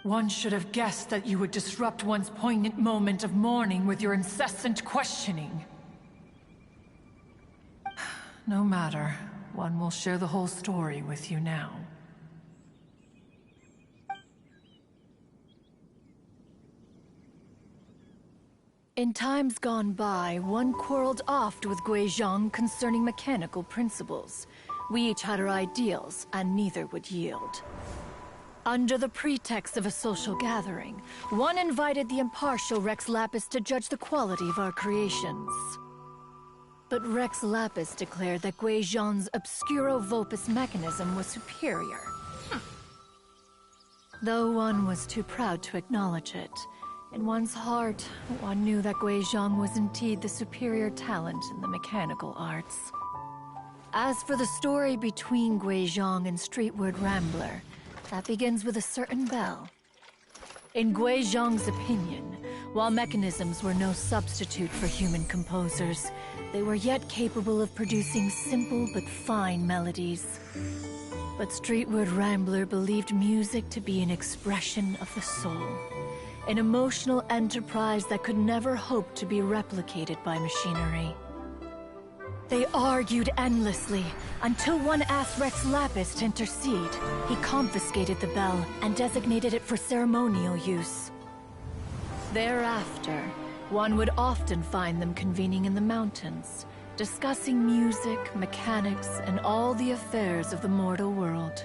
I: One should have guessed that you would disrupt one's poignant moment of mourning with your incessant questioning. No matter, one will share the whole story with you now. In times gone by, one quarreled oft with Guizhong concerning mechanical principles. We each had our ideals, and neither would yield. Under the pretext of a social gathering, one invited the impartial Rex Lapis to judge the quality of our creations. But Rex Lapis declared that Guizhong's Obscuro Vulpus mechanism was superior. Though one was too proud to acknowledge it, in one's heart, one knew that Guizhong was indeed the superior talent in the mechanical arts. As for the story between Guizhong and Streetward Rambler, that begins with a certain bell. In Guizhong's opinion, while mechanisms were no substitute for human composers, they were yet capable of producing simple but fine melodies. But Streetward Rambler believed music to be an expression of the soul, an emotional enterprise that could never hope to be replicated by machinery. They argued endlessly, until one asked Rex Lapis to intercede. He confiscated the bell and designated it for ceremonial use. Thereafter, one would often find them convening in the mountains, discussing music, mechanics, and all the affairs of the mortal world.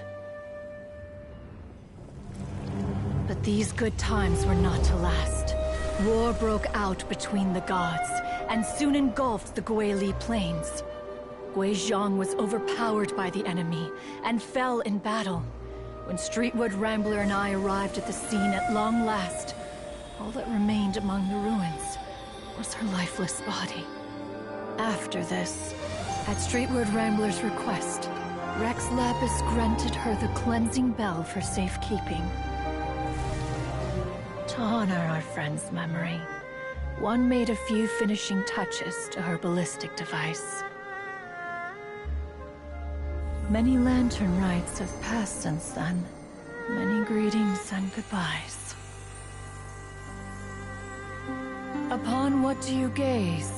I: But these good times were not to last. War broke out between the gods, and soon engulfed the Guili Plains. Guizhong was overpowered by the enemy, and fell in battle. When Streetward Rambler and I arrived at the scene at long last, all that remained among the ruins was her lifeless body. After this, at Streetward Rambler's request, Rex Lapis granted her the cleansing bell for safekeeping. To honor our friend's memory, one made a few finishing touches to her ballistic device. Many lantern rites have passed since then. Many greetings and goodbyes. Upon what do you gaze?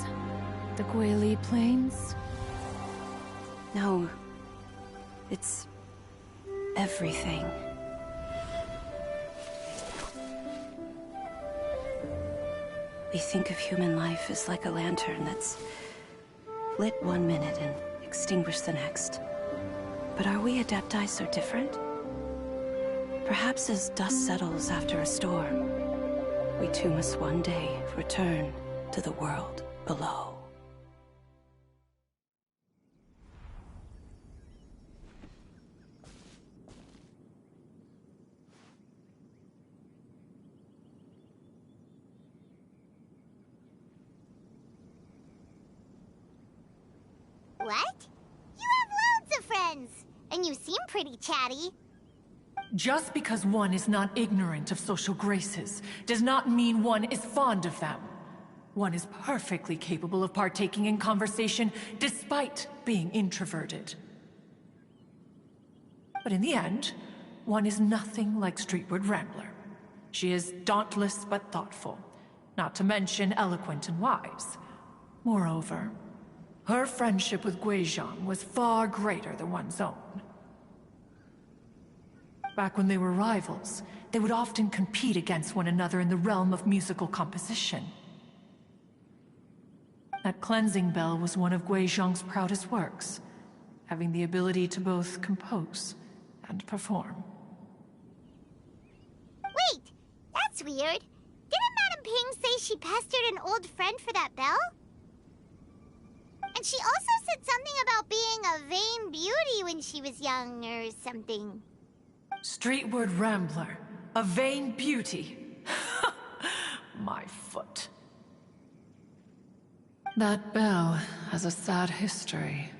I: The Guili Plains?
J: No. It's everything. We think of human life as like a lantern that's lit one minute and extinguished the next. But are we Adepti so different? Perhaps as dust settles after a storm, we too must one day return to the world below.
F: What? You have loads of friends, and you seem pretty chatty.
I: Just because one is not ignorant of social graces does not mean one is fond of them. One is perfectly capable of partaking in conversation despite being introverted. But in the end, one is nothing like Streetward Rambler. She is dauntless but thoughtful, not to mention eloquent and wise. Moreover, her friendship with Guizhong was far greater than one's own. Back when they were rivals, they would often compete against one another in the realm of musical composition. That cleansing bell was one of Guizhong's proudest works, having the ability to both compose and perform.
F: Wait, that's weird. Didn't Madame Ping say she pestered an old friend for that bell? And she also said something about being a vain beauty when she was young or something.
I: Streetward Rambler, a vain beauty. My foot. That bell has a sad history.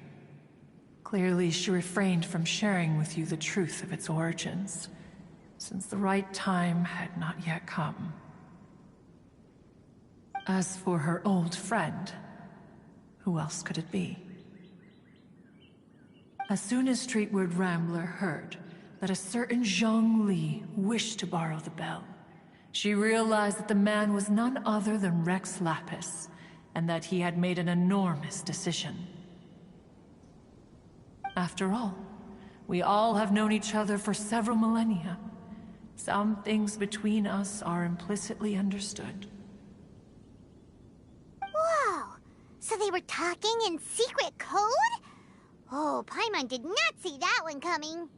I: Clearly, she refrained from sharing with you the truth of its origins, since the right time had not yet come. As for her old friend, who else could it be? As soon as Streetward Rambler heard that a certain Zhang Li wished to borrow the bell, she realized that the man was none other than Rex Lapis, and that he had made an enormous decision. After all, we all have known each other for several millennia. Some things between us are implicitly understood.
F: Whoa! So they were talking in secret code? Oh, Paimon did not see that one coming.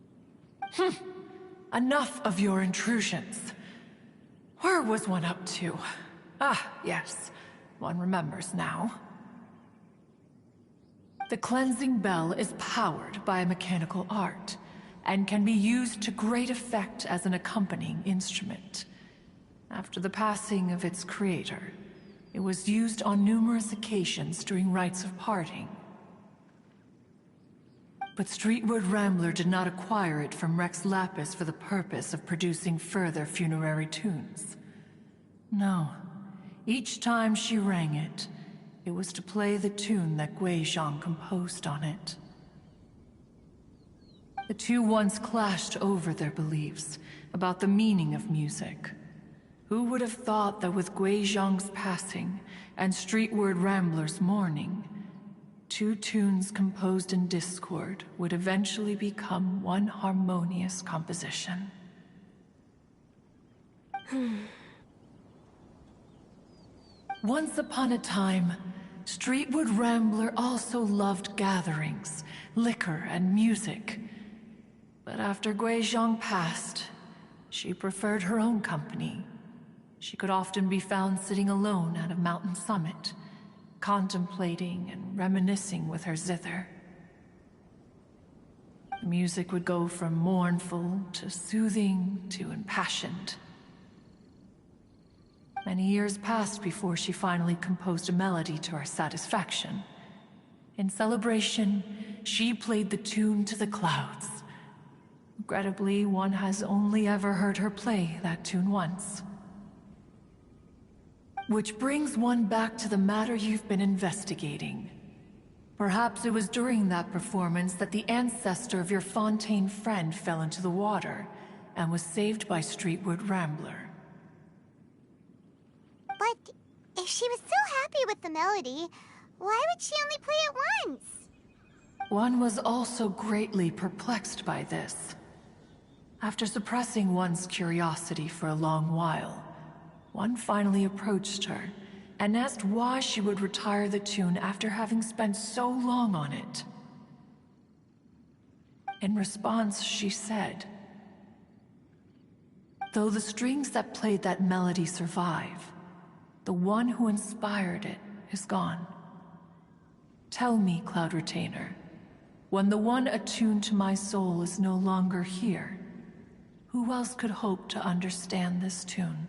I: Enough of your intrusions. Where was one up to? Ah, yes. One remembers now. The cleansing bell is powered by a mechanical art, and can be used to great effect as an accompanying instrument. After the passing of its creator, it was used on numerous occasions during rites of parting. But Streetward Rambler did not acquire it from Rex Lapis for the purpose of producing further funerary tunes. No. Each time she rang it, it was to play the tune that Guizhong composed on it. The two once clashed over their beliefs about the meaning of music. Who would have thought that with Guizhong's passing and Streetward Rambler's mourning, two tunes composed in discord would eventually become one harmonious composition? Once upon a time, Streetward Rambler also loved gatherings, liquor, and music. But after Guizhong passed, she preferred her own company. She could often be found sitting alone at a mountain summit, contemplating and reminiscing with her zither. The music would go from mournful to soothing to impassioned. Many years passed before she finally composed a melody to her satisfaction. In celebration, she played the tune to the clouds. Regrettably, one has only ever heard her play that tune once. Which brings one back to the matter you've been investigating. Perhaps it was during that performance that the ancestor of your Fontaine friend fell into the water and was saved by Streetward Rambler.
F: But if she was so happy with the melody, why would she only play it once?
I: One was also greatly perplexed by this. After suppressing one's curiosity for a long while, one finally approached her and asked why she would retire the tune after having spent so long on it. In response, she said, "Though the strings that played that melody survive, the one who inspired it is gone. Tell me, Cloud Retainer, when the one attuned to my soul is no longer here, who else could hope to understand this tune?"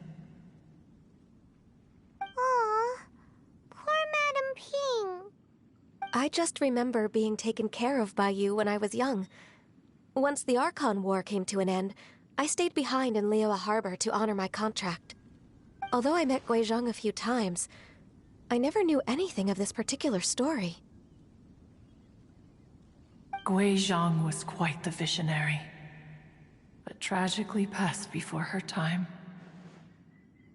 F: Aw, poor Madame Ping.
A: I just remember being taken care of by you when I was young. Once the Archon War came to an end, I stayed behind in Liyue Harbor to honor my contract. Although I met Guizhong a few times, I never knew anything of this particular story.
I: Guizhong was quite the visionary, but tragically passed before her time.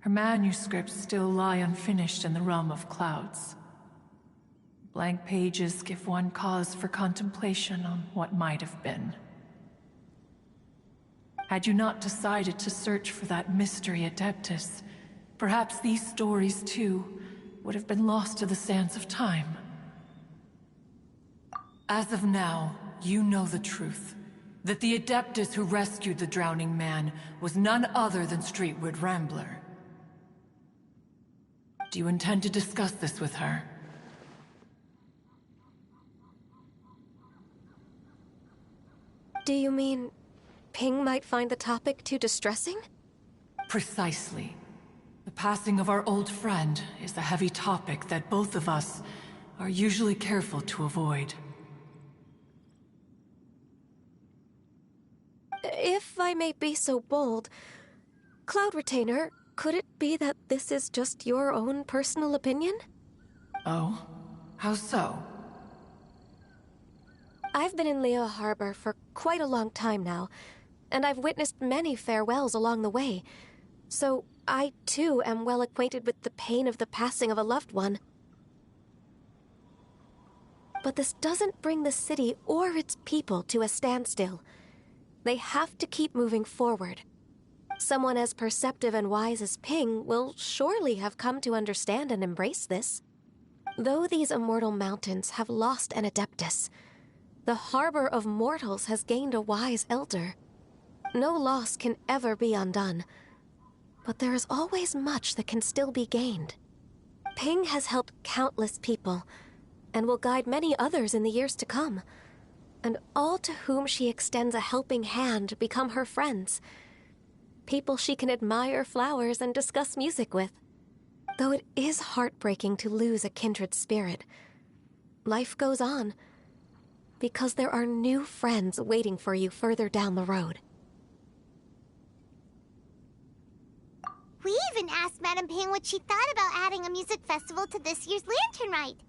I: Her manuscripts still lie unfinished in the realm of clouds. Blank pages give one cause for contemplation on what might have been. Had you not decided to search for that mystery Adeptus, perhaps these stories, too, would have been lost to the sands of time. As of now, you know the truth. That the Adeptus who rescued the drowning man was none other than Streetwood Rambler. Do you intend to discuss this with her?
A: Do you mean Ping might find the topic too distressing?
I: Precisely. The passing of our old friend is a heavy topic that both of us are usually careful to avoid.
A: If I may be so bold, Cloud Retainer, could it be that this is just your own personal opinion?
I: Oh? How so?
A: I've been in Liyue Harbor for quite a long time now, and I've witnessed many farewells along the way, so I too am well acquainted with the pain of the passing of a loved one. But this doesn't bring the city or its people to a standstill. They have to keep moving forward. Someone as perceptive and wise as Ping will surely have come to understand and embrace this. Though these immortal mountains have lost an Adeptus, the harbor of mortals has gained a wise elder. No loss can ever be undone, but there is always much that can still be gained. Ping has helped countless people, and will guide many others in the years to come. And all to whom she extends a helping hand become her friends. People she can admire flowers and discuss music with. Though it is heartbreaking to lose a kindred spirit, life goes on, because there are new friends waiting for you further down the road.
F: We even asked Madame Ping what she thought about adding a music festival to this year's Lantern Rite.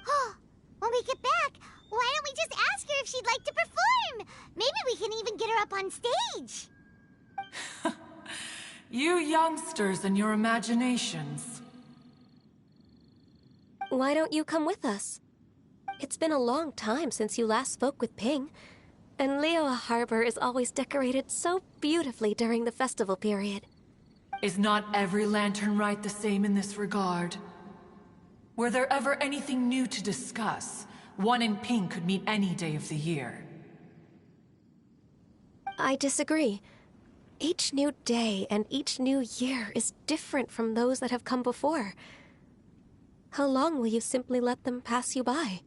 F: Oh, when we get back, why don't we just ask her if she'd like to perform? Maybe we can even get her up on stage.
I: You youngsters and your imaginations.
A: Why don't you come with us? It's been a long time since you last spoke with Ping, and Liyue Harbor is always decorated so beautifully during the festival period.
I: Is not every Lantern Rite the same in this regard? Were there ever anything new to discuss? One in Ping could meet any day of the year.
A: I disagree. Each new day and each new year is different from those that have come before. How long will you simply let them pass you by?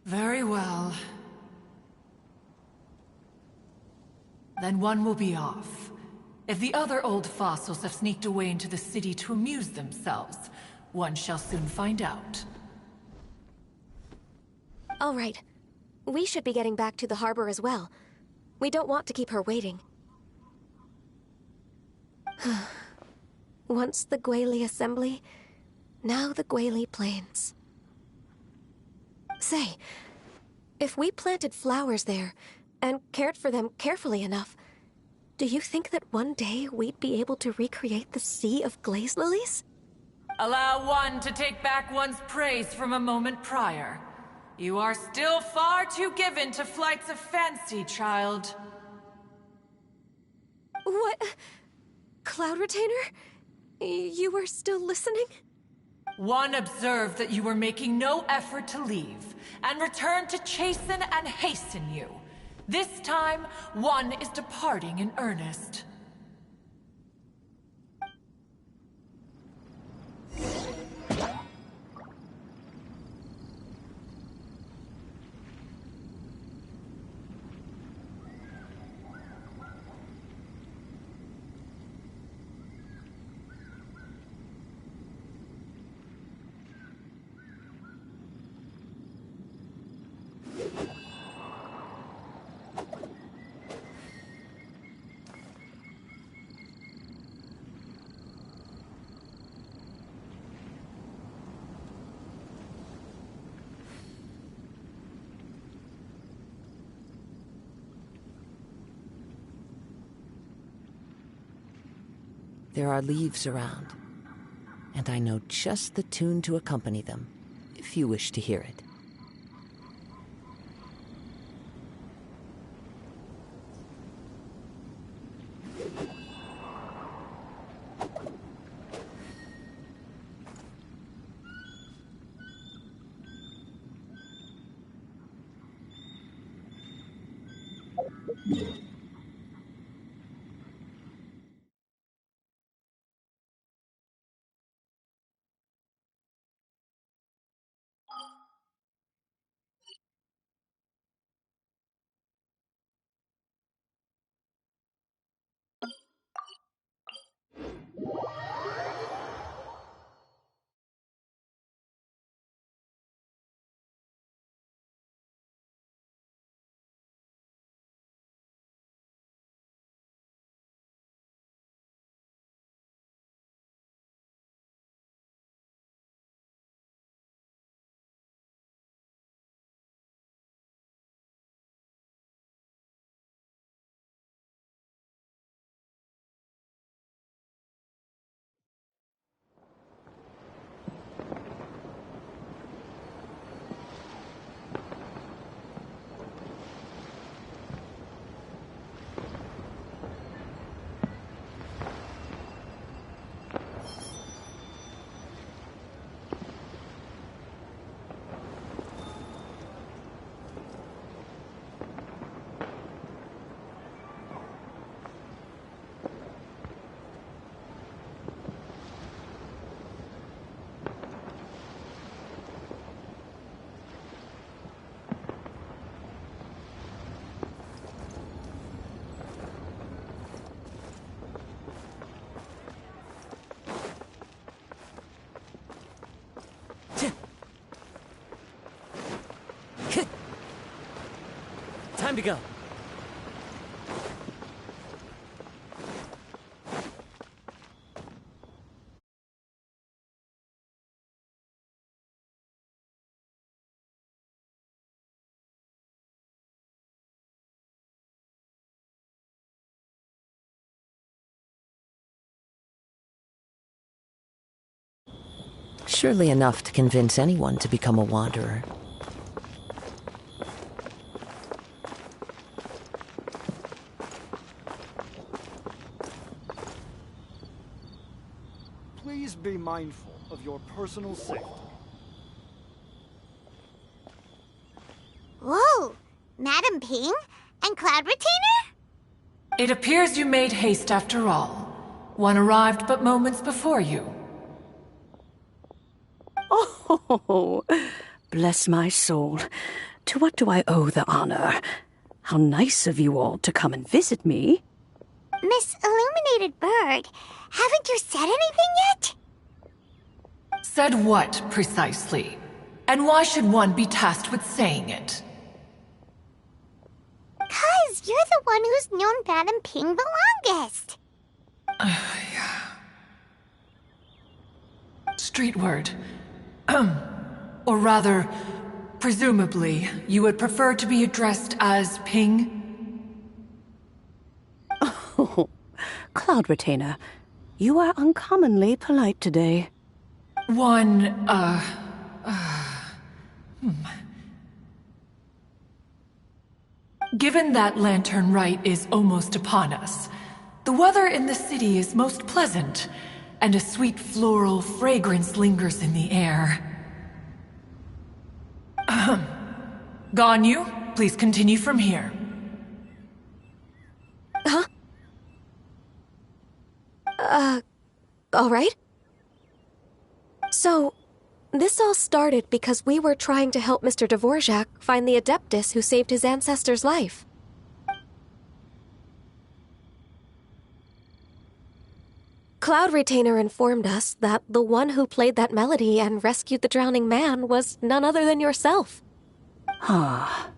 I: Very well. Then one will be off. If the other old fossils have sneaked away into the city to amuse themselves, one shall soon find out.
A: All right. We should be getting back to the harbor as well. We don't want to keep her waiting. Once the Guili Assembly, now the Guili Plains. Say, if we planted flowers there and cared for them carefully enough, do you think that one day we'd be able to recreate the Sea of Glaze Lilies?
I: Allow one to take back one's praise from a moment prior. You are still far too given to flights of fancy, child.
A: What? Cloud Retainer? You were still listening?
I: One observed that you were making no effort to leave, and returned to chasten and hasten you. This time, one is departing in earnest.
C: There are leaves around, and I know just the tune to accompany them, if you wish to hear it.
K: Time to go.
C: Surely enough to convince anyone to become a wanderer.
L: Please be mindful of your personal safety.
F: Whoa! Madam Ping? And Cloud Retainer?
I: It appears you made haste after all. One arrived but moments before you.
J: Oh, bless my soul. To what do I owe the honor? How nice of you all to come and visit me.
F: Miss Illuminated Bird, haven't you said anything yet?
I: Said what, precisely? And why should one be tasked with saying it?
F: 'Cause you're the one who's known Madam Ping the longest.
I: Street word. Or rather, presumably, you would prefer to be addressed as Ping?
J: Oh, Cloud Retainer, you are uncommonly polite today.
I: Given that Lantern Rite is almost upon us, the weather in the city is most pleasant, and a sweet floral fragrance lingers in the air. Ganyu, please continue from here.
A: Huh? All right. So, this all started because we were trying to help Mr. Dvorak find the Adeptus who saved his ancestor's life. Cloud Retainer informed us that the one who played that melody and rescued the drowning man was none other than yourself.
J: Ah,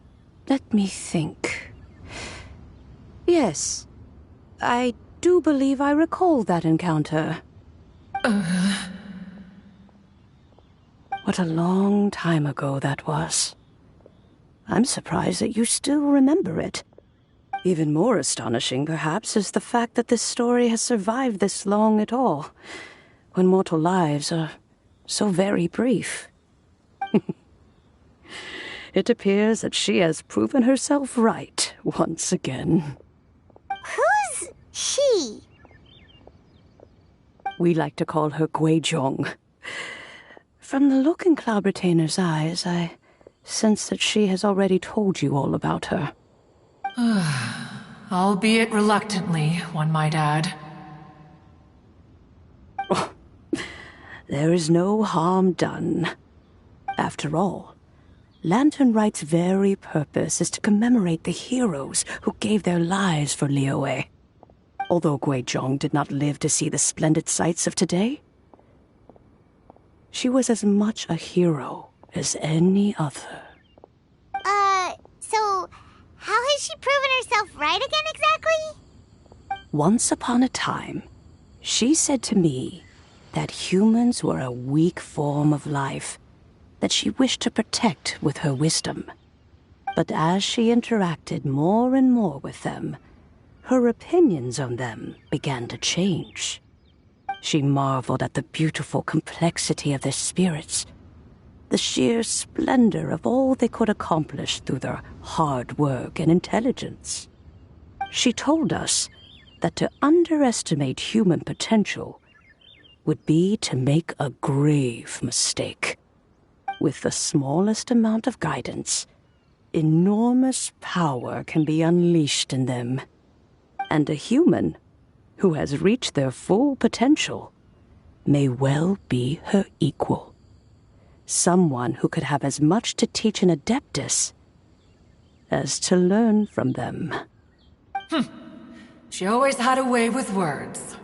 J: let me think. Yes, I do believe I recall that encounter. What a long time ago that was. I'm surprised that you still remember it. Even more astonishing, perhaps, is the fact that this story has survived this long at all, when mortal lives are so very brief. It appears that she has proven herself right once again.
F: Who's she?
J: We like to call her Guizhong. From the look in Cloud Retainer's eyes, I sense that she has already told you all about her.
I: Albeit reluctantly, one might add.
J: Oh, there is no harm done. After all, Lantern Right's very purpose is to commemorate the heroes who gave their lives for Liyue. Although Guizhong did not live to see the splendid sights of today, she was as much a hero as any other.
F: So how has she proven herself right again exactly?
J: Once upon a time, she said to me that humans were a weak form of life that she wished to protect with her wisdom. But as she interacted more and more with them, her opinions on them began to change. She marveled at the beautiful complexity of their spirits, the sheer splendor of all they could accomplish through their hard work and intelligence. She told us that to underestimate human potential would be to make a grave mistake. With the smallest amount of guidance, enormous power can be unleashed in them. And a human who has reached their full potential may well be her equal. Someone who could have as much to teach an Adeptus as to learn from them.
I: She always had a way with words.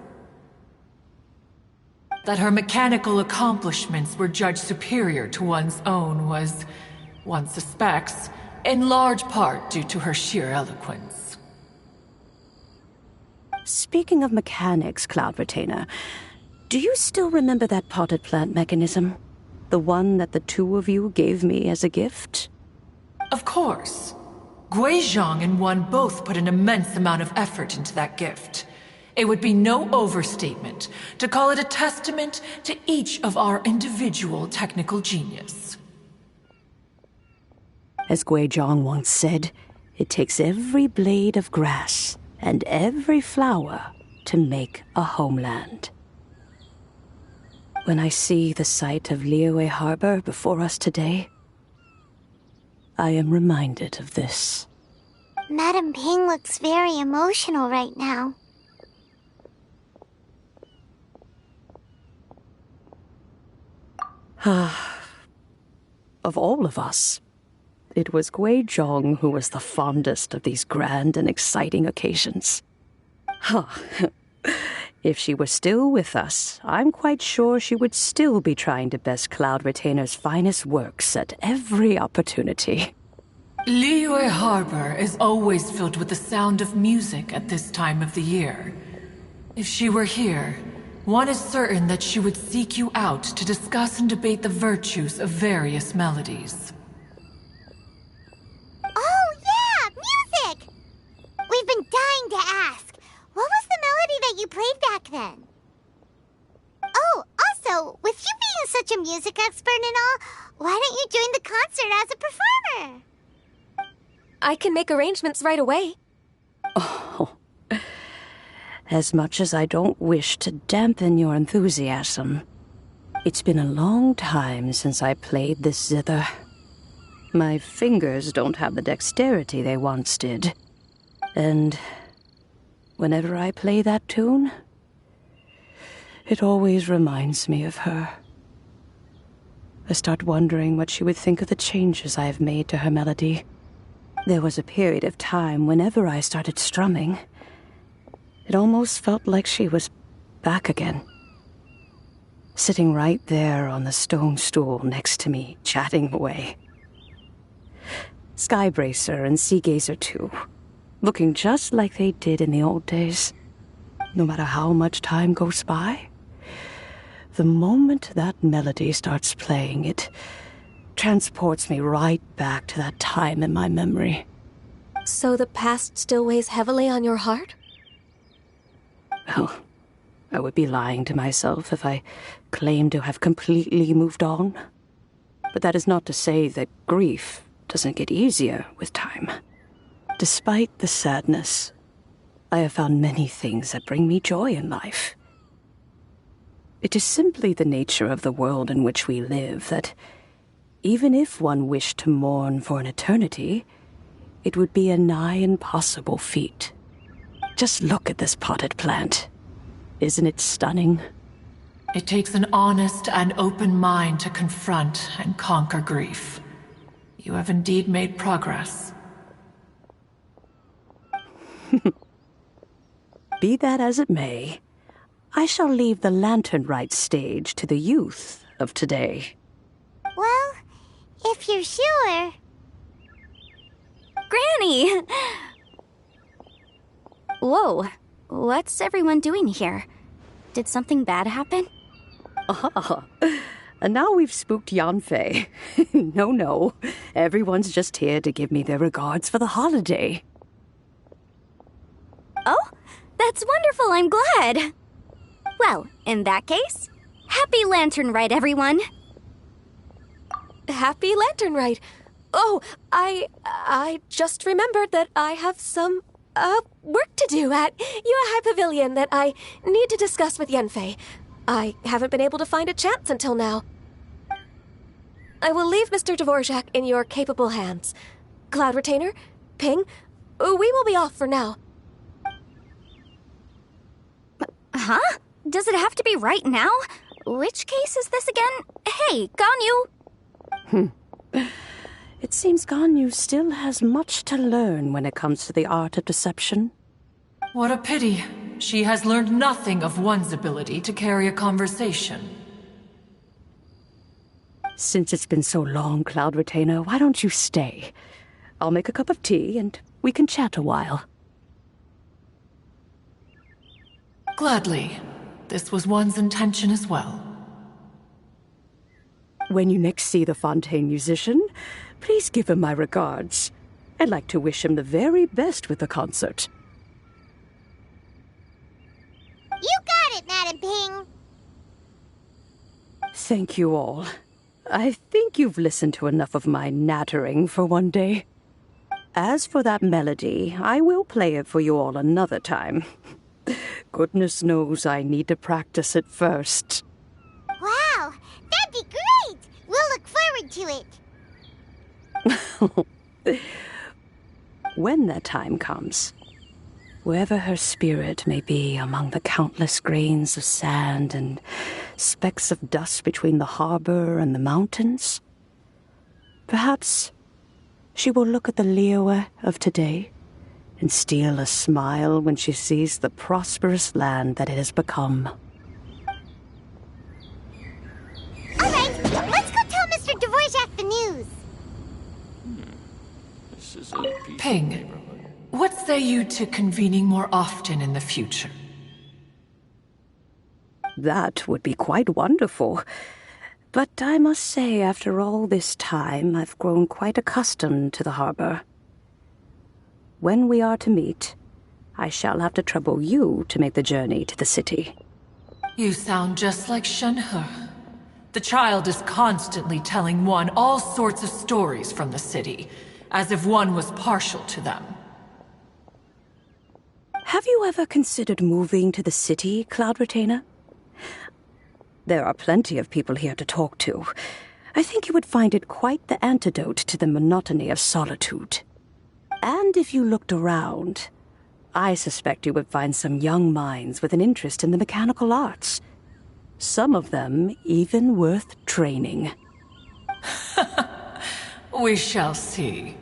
I: That her mechanical accomplishments were judged superior to one's own was, one suspects, in large part due to her sheer eloquence.
J: Speaking of mechanics, Cloud Retainer, do you still remember that potted plant mechanism? The one that the two of you gave me as a gift?
I: Of course. Guizhong and one both put an immense amount of effort into that gift. It would be no overstatement to call it a testament to each of our individual technical genius.
J: As Guizhong once said, it takes every blade of grass and every flower to make a homeland. When I see the sight of Liyue Harbor before us today, I am reminded of this.
F: Madame Ping looks very emotional right now.
J: Of all of us, it was Guizhong who was the fondest of these grand and exciting occasions. If she were still with us, I'm quite sure she would still be trying to best Cloud Retainer's finest works at every opportunity.
I: Liyue Harbor is always filled with the sound of music at this time of the year. If she were here, one is certain that she would seek you out to discuss and debate the virtues of various melodies.
F: Oh yeah, music! We've been dying to ask. What was the melody that you played back then? Oh, also, with you being such a music expert and all, why don't you join the concert as a performer?
A: I can make arrangements right away.
J: Oh, as much as I don't wish to dampen your enthusiasm, it's been a long time since I played this zither. My fingers don't have the dexterity they once did. And whenever I play that tune, it always reminds me of her. I start wondering what she would think of the changes I have made to her melody. There was a period of time whenever I started strumming, it almost felt like she was back again. Sitting right there on the stone stool next to me, chatting away. Skybracer and Seagazer too, looking just like they did in the old days. No matter how much time goes by, the moment that melody starts playing, it transports me right back to that time in my memory.
A: So the past still weighs heavily on your heart?
J: Well, I would be lying to myself if I claimed to have completely moved on. But that is not to say that grief doesn't get easier with time. Despite the sadness, I have found many things that bring me joy in life. It is simply the nature of the world in which we live that, even if one wished to mourn for an eternity, it would be a nigh impossible feat. Just look at this potted plant. Isn't it stunning?
I: It takes an honest and open mind to confront and conquer grief. You have indeed made progress.
J: Be that as it may, I shall leave the lantern rite stage to the youth of today.
F: Well, if you're sure.
K: Granny! Whoa, what's everyone doing here? Did something bad happen?
J: Ah, and now we've spooked Yanfei. No, everyone's just here to give me their regards for the holiday.
K: Oh, that's wonderful, I'm glad. Well, in that case, happy Lantern Rite, everyone.
A: Happy Lantern Rite. Oh, I just remembered that I have some, work to do at Yuehai Pavilion that I need to discuss with Yanfei. I haven't been able to find a chance until now. I will leave Mr. Dvorak in your capable hands. Cloud Retainer, Ping, we will be off for now.
K: Huh? Does it have to be right now? Which case is this again? Hey, Ganyu!
J: It seems Ganyu still has much to learn when it comes to the art of deception.
I: What a pity. She has learned nothing of one's ability to carry a conversation.
J: Since it's been so long, Cloud Retainer, why don't you stay? I'll make a cup of tea and we can chat a while.
I: Gladly. This was one's intention as well.
J: When you next see the Fontaine musician, please give him my regards. I'd like to wish him the very best with the concert.
F: You got it, Madam Ping.
J: Thank you all. I think you've listened to enough of my nattering for one day. As for that melody, I will play it for you all another time. Goodness knows I need to practice it first.
F: Wow, that'd be great! We'll look forward to it.
J: When that time comes, wherever her spirit may be among the countless grains of sand and specks of dust between the harbor and the mountains, perhaps she will look at the Liyue of today and steal a smile when she sees the prosperous land that it has become.
F: All right, let's go tell Mr. Dvorak the news.
M: This is a peaceful
I: Ping,
M: neighborhood.
I: what say you to convening more often in the future?
J: That would be quite wonderful. But I must say, after all this time, I've grown quite accustomed to the harbor. When we are to meet, I shall have to trouble you to make the journey to the city.
I: You sound just like Shenhe. The child is constantly telling one all sorts of stories from the city, as if one was partial to them.
J: Have you ever considered moving to the city, Cloud Retainer? There are plenty of people here to talk to. I think you would find it quite the antidote to the monotony of solitude. And if you looked around, I suspect you would find some young minds with an interest in the mechanical arts. Some of them even worth training.
I: We shall see.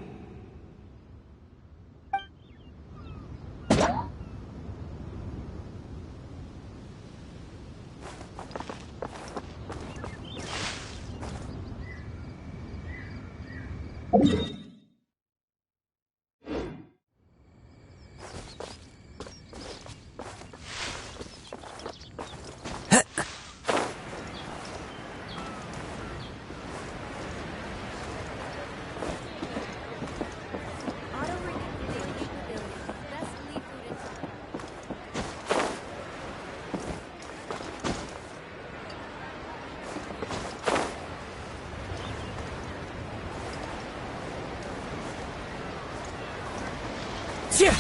F: Mr.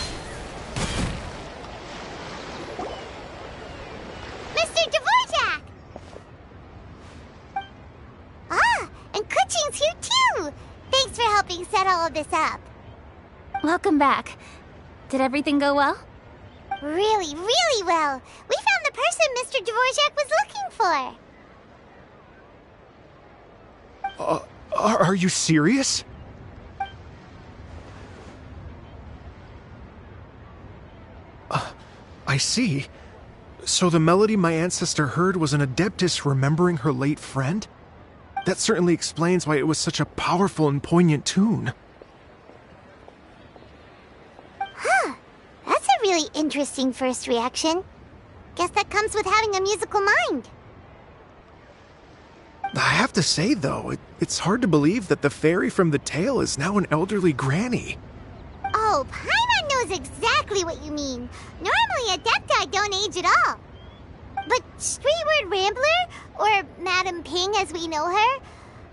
F: Dvorak! Ah, and Kuching's here too! Thanks for helping set all of this up.
K: Welcome back. Did everything go well?
F: Really, really well. We found the person Mr. Dvorak was looking for.
M: Are you serious? I see. So the melody my ancestor heard was an Adeptus remembering her late friend? That certainly explains why it was such a powerful and poignant tune.
F: Huh. That's a really interesting first reaction. Guess that comes with having a musical mind.
M: I have to say, though, it's hard to believe that the fairy from the tale is now an elderly granny.
F: Oh, Paimon knows exactly what you mean. Normally, Adepti don't age at all. But Streetward Rambler, or Madame Ping as we know her,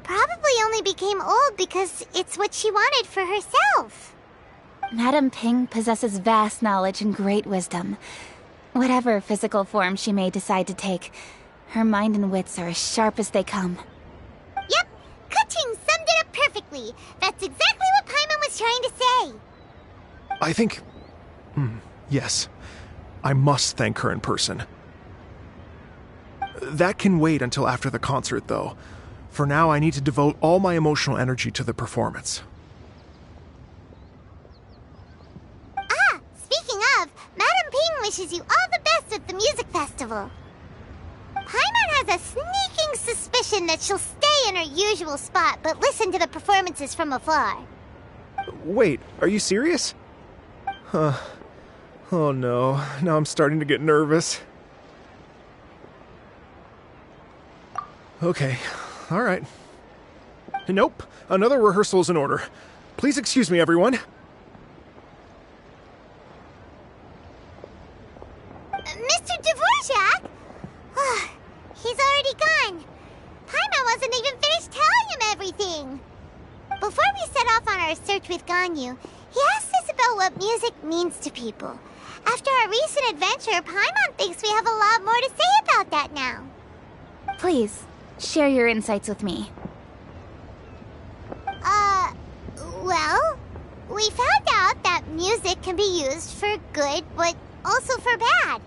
F: probably only became old because it's what she wanted for herself.
K: Madame Ping possesses vast knowledge and great wisdom. Whatever physical form she may decide to take, her mind and wits are as sharp as they come.
F: Yep, Kuching summed it up perfectly. That's exactly what Paimon was trying to say.
M: I think... yes. I must thank her in person. That can wait until after the concert, though. For now, I need to devote all my emotional energy to the performance.
F: Ah, speaking of, Madame Ping wishes you all the best with the music festival. Paimon has a sneaking suspicion that she'll stay in her usual spot, but listen to the performances from afar.
M: Wait, are you serious? Huh. Oh no, now I'm starting to get nervous. Okay, alright. Nope, another rehearsal is in order. Please excuse me, everyone.
F: Mr. Dvorak? He's already gone. Paimon wasn't even finished telling him everything. Before we set off on our search with Ganyu, he asked us about what music means to people. After our recent adventure, Paimon thinks we have a lot more to say about that now.
K: Please, share your insights with me.
F: Well, we found out that music can be used for good, but also for bad.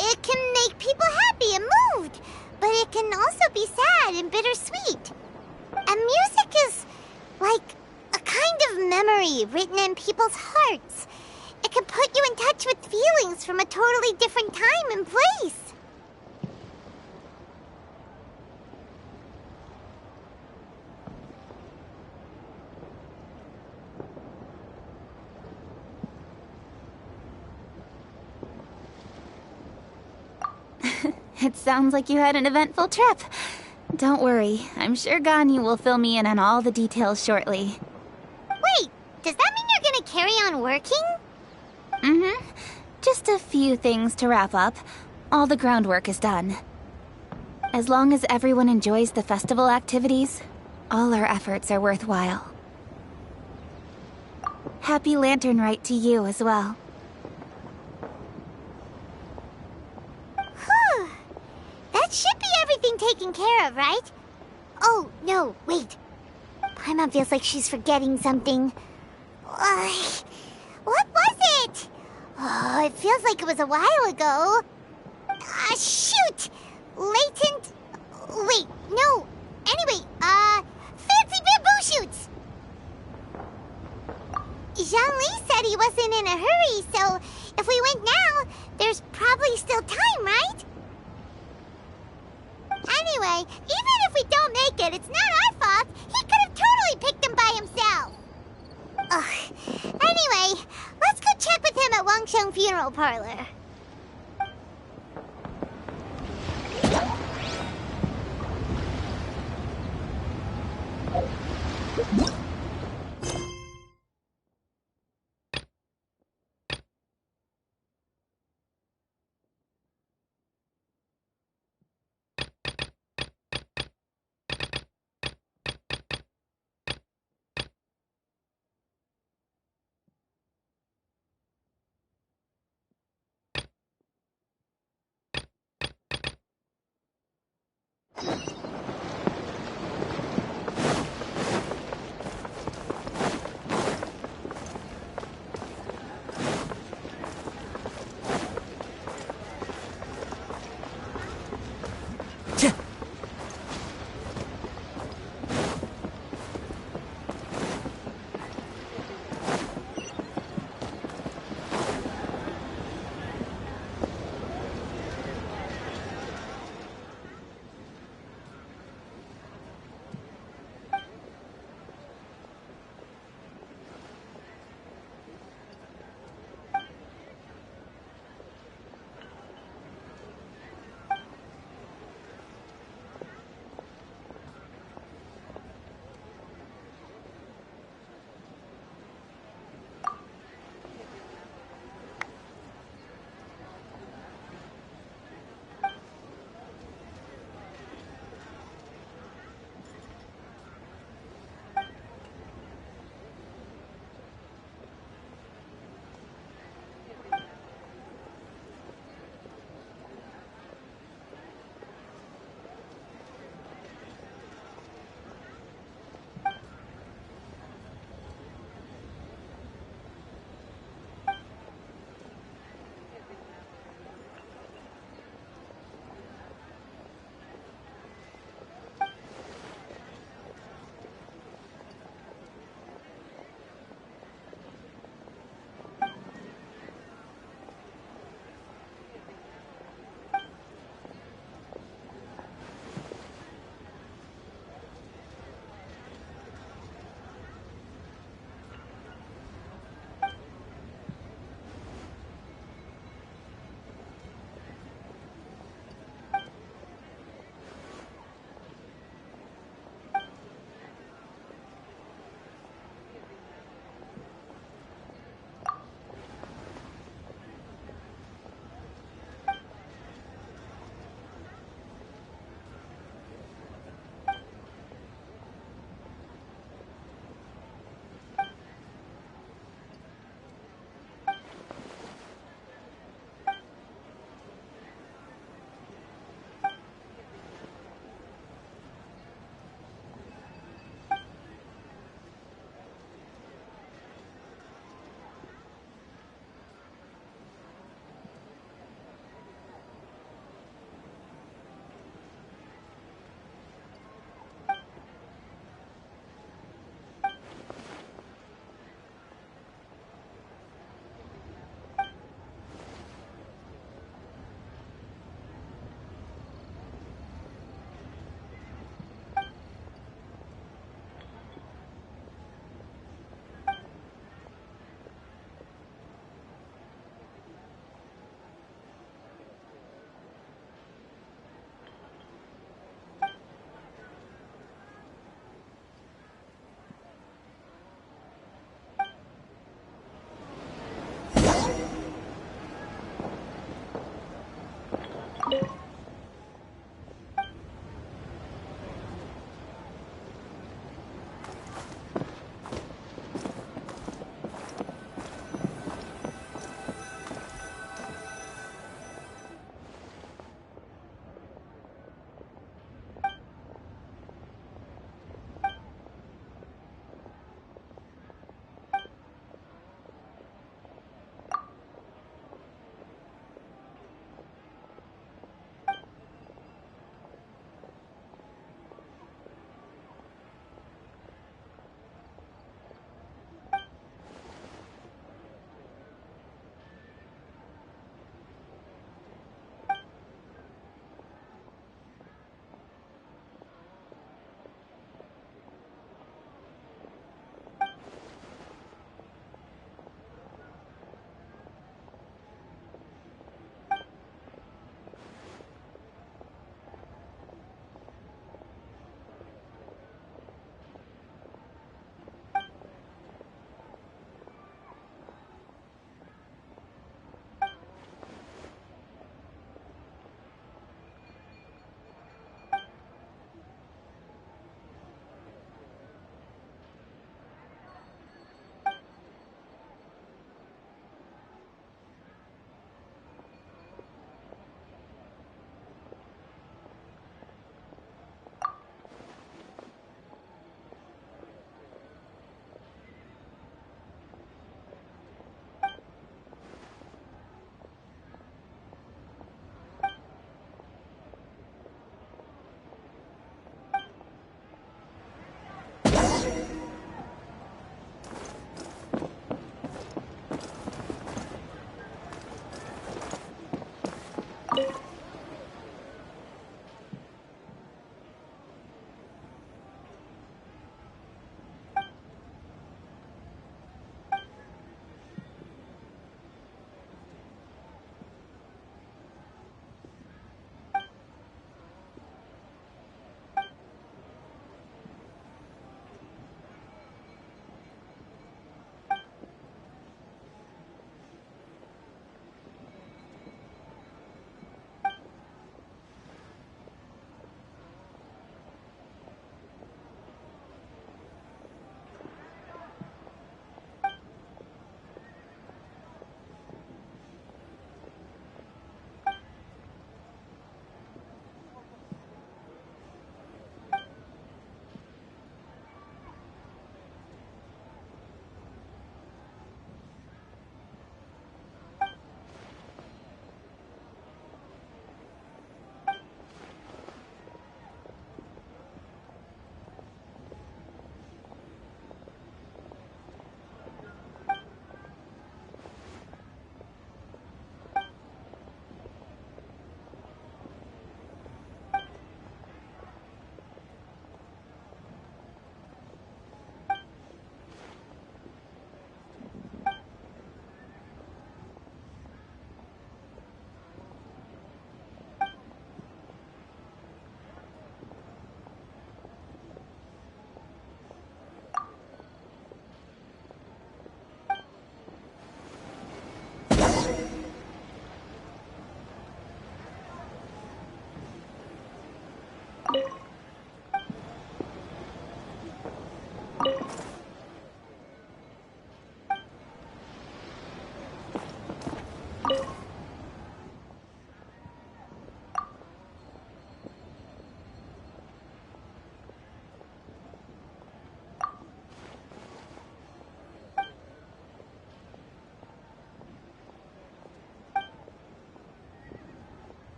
F: It can make people happy and moved, but it can also be sad and bittersweet. And music is like a kind of memory written in people's hearts. It can put you in touch with feelings from a totally different time and place.
K: It sounds like you had an eventful trip. Don't worry, I'm sure Ganyu will fill me in on all the details shortly.
F: Wait, does that mean you're gonna carry on working?
K: Mm-hmm. Just a few things to wrap up. All the groundwork is done. As long as everyone enjoys the festival activities, all our efforts are worthwhile. Happy Lantern Rite to you as well.
F: Whew. That should be everything taken care of, right? Oh, no, wait. Paimon feels like she's forgetting something. What was it? Oh, it feels like it was a while ago. Shoot! Latent... Wait, no. Anyway, fancy bamboo shoots! Zhang-Li said he wasn't in a hurry, so if we went now, there's probably still time, right? Anyway, even if we don't make it, it's not our fault. He could have totally picked them by himself. Ugh. Anyway, let's go check with him at Wangsheng Funeral Parlor.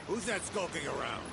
E: Who's that skulking around?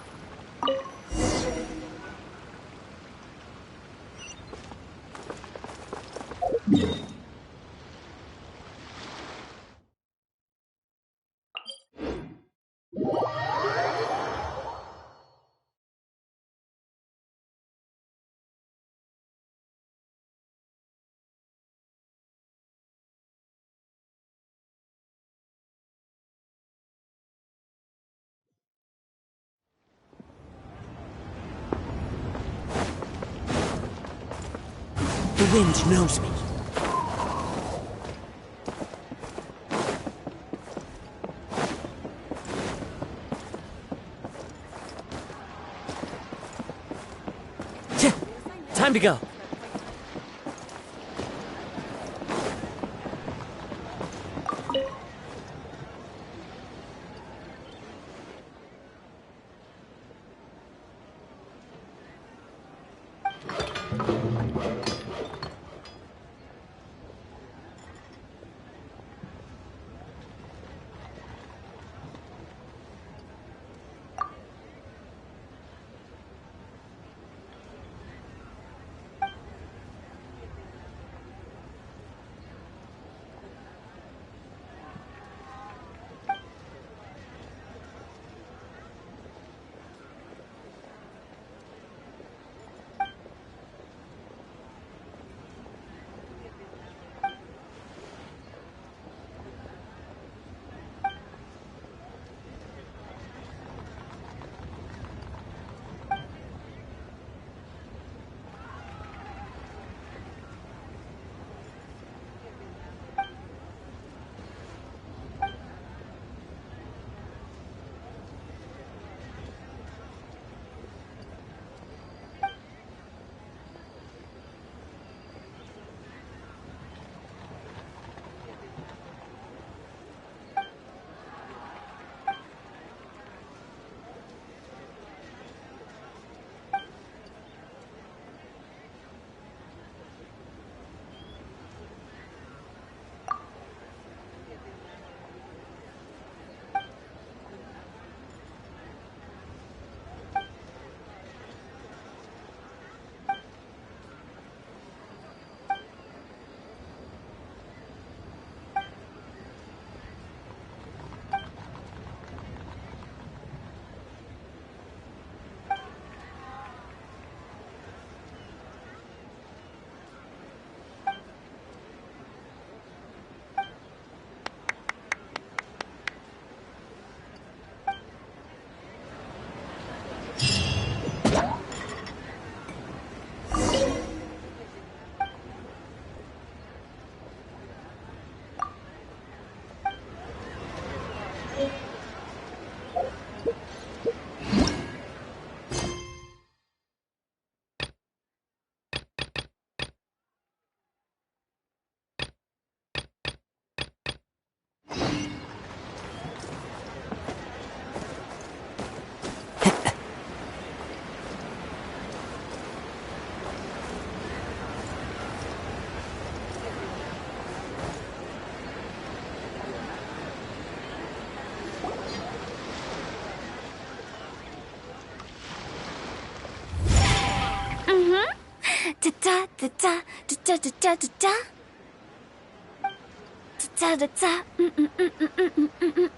G: The wind knows me. Time to go.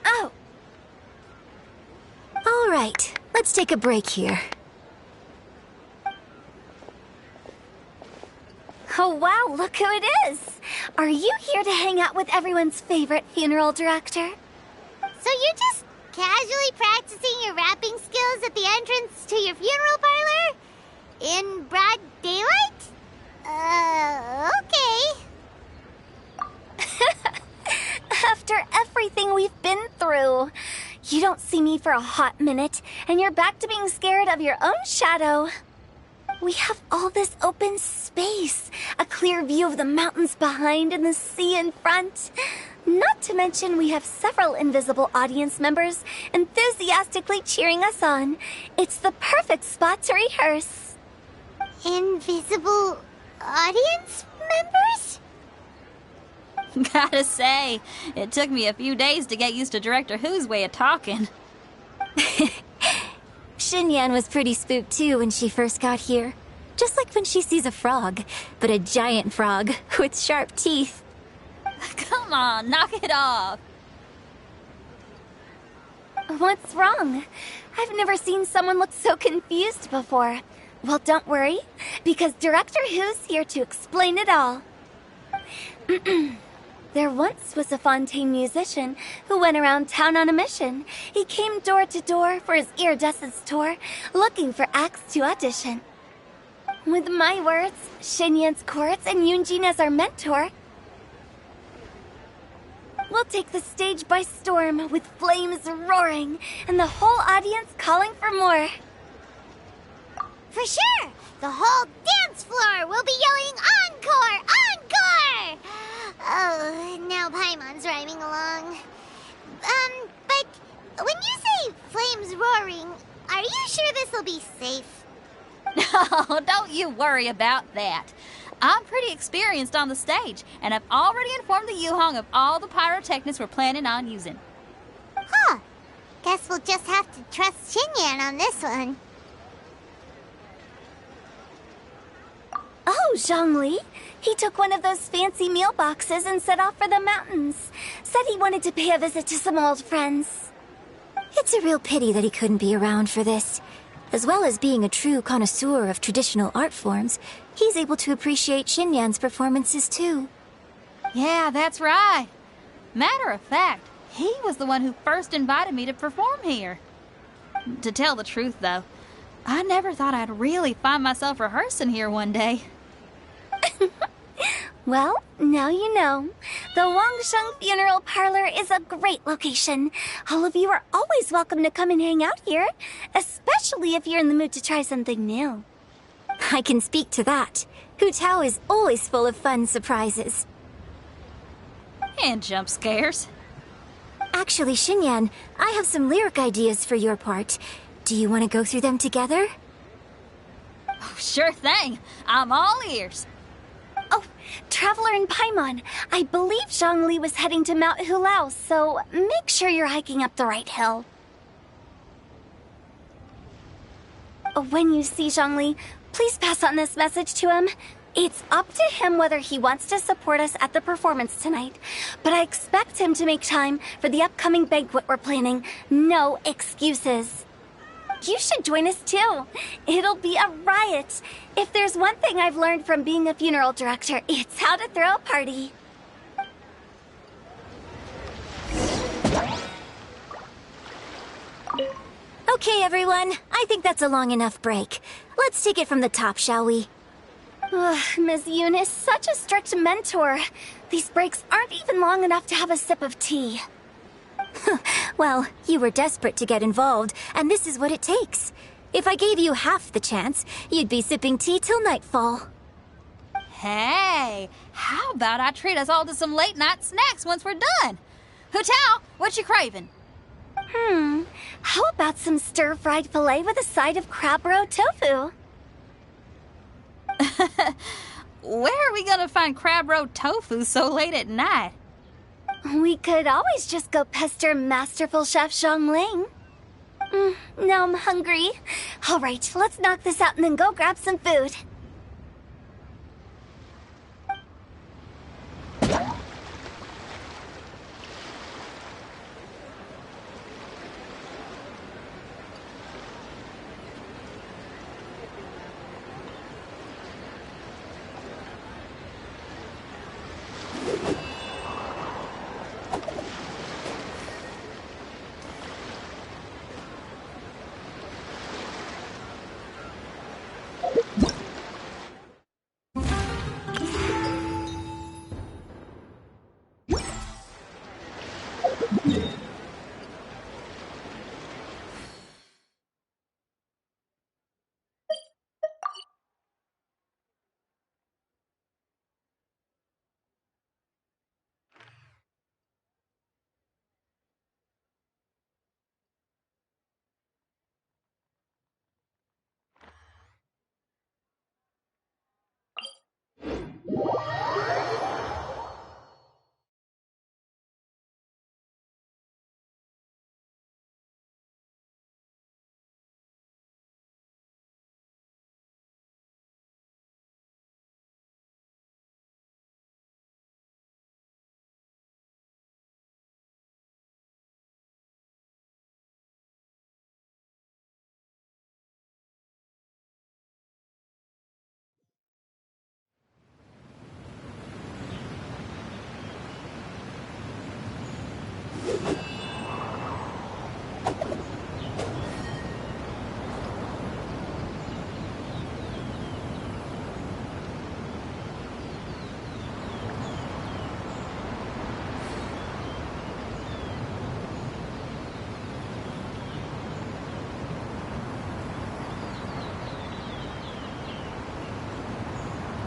A: Oh! All right, let's take a break here.
K: Oh wow, look who it is! Are you here to hang out with everyone's favorite funeral director?
F: So you're just casually practicing your rapping skills at the entrance to your funeral parlor? In broad daylight? Okay.
K: After everything we've been through, you don't see me for a hot minute, and you're back to being scared of your own shadow. We have all this open space, a clear view of the mountains behind and the sea in front. Not to mention we have several invisible audience members enthusiastically cheering us on. It's the perfect spot to rehearse.
F: Invisible audience members?
N: Gotta say, it took me a few days to get used to Director Who's way of talking.
A: Xinyan was pretty spooked too when she first got here. Just like when she sees a frog, but a giant frog with sharp teeth.
N: Come on, knock it off.
K: What's wrong? I've never seen someone look so confused before. Well, don't worry, because Director Who's here to explain it all. There once was a Fontaine musician who went around town on a mission. He came door to door for his iridescence tour, looking for acts to audition. With my words, Xinyan's chords, and Yunjin as our mentor, we'll take the stage by storm with flames roaring and the whole audience calling for more.
F: For sure! The whole dance floor will be yelling encore! Encore! Oh, now Paimon's rhyming along. But when you say flames roaring, are you sure this will be safe?
N: No, don't you worry about that. I'm pretty experienced on the stage, and I've already informed the Yuhong of all the pyrotechnics we're planning on using.
F: Huh. Guess we'll just have to trust Xinyan on this one.
K: Oh, Zhongli. He took one of those fancy meal boxes and set off for the mountains. Said he wanted to pay a visit to some old friends.
A: It's a real pity that he couldn't be around for this. As well as being a true connoisseur of traditional art forms, he's able to appreciate Xinyan's performances too.
N: Yeah, that's right. Matter of fact, he was the one who first invited me to perform here. To tell the truth, though, I never thought I'd really find myself rehearsing here one day.
K: Well, now you know. The Wangsheng Funeral Parlor is a great location. All of you are always welcome to come and hang out here, especially if you're in the mood to try something new.
A: I can speak to that. ƑөÚtěω is always full of fun surprises.
N: And jump scares.
A: Actually, Xinyan, I have some lyric ideas for your part. Do you want to go through them together?
N: Oh, sure thing. I'm all ears.
K: Oh, Traveler and Paimon, I believe Zhongli was heading to Mount ƑөÚtěω, so make sure you're hiking up the right hill. When you see Zhongli, please pass on this message to him. It's up to him whether he wants to support us at the performance tonight, but I expect him to make time for the upcoming banquet we're planning. No excuses. You should join us too. It'll be a riot. If there's one thing I've learned from being a funeral director, it's how to throw a party.
A: Okay, everyone. I think that's a long enough break. Let's take it from the top, shall we?
K: Ms. Yoon is such a strict mentor. These breaks aren't even long enough to have a sip of tea.
A: Well, you were desperate to get involved, and this is what it takes. If I gave you half the chance, you'd be sipping tea till nightfall.
N: Hey, how about I treat us all to some late-night snacks once we're done? ƑөÚtěω, what you craving?
K: How about some stir-fried filet with a side of crab roe tofu?
N: Where are we gonna find crab roe tofu so late at night?
K: We could always just go pester masterful chef Zhongling. Now I'm hungry. All right, let's knock this out and then go grab some food.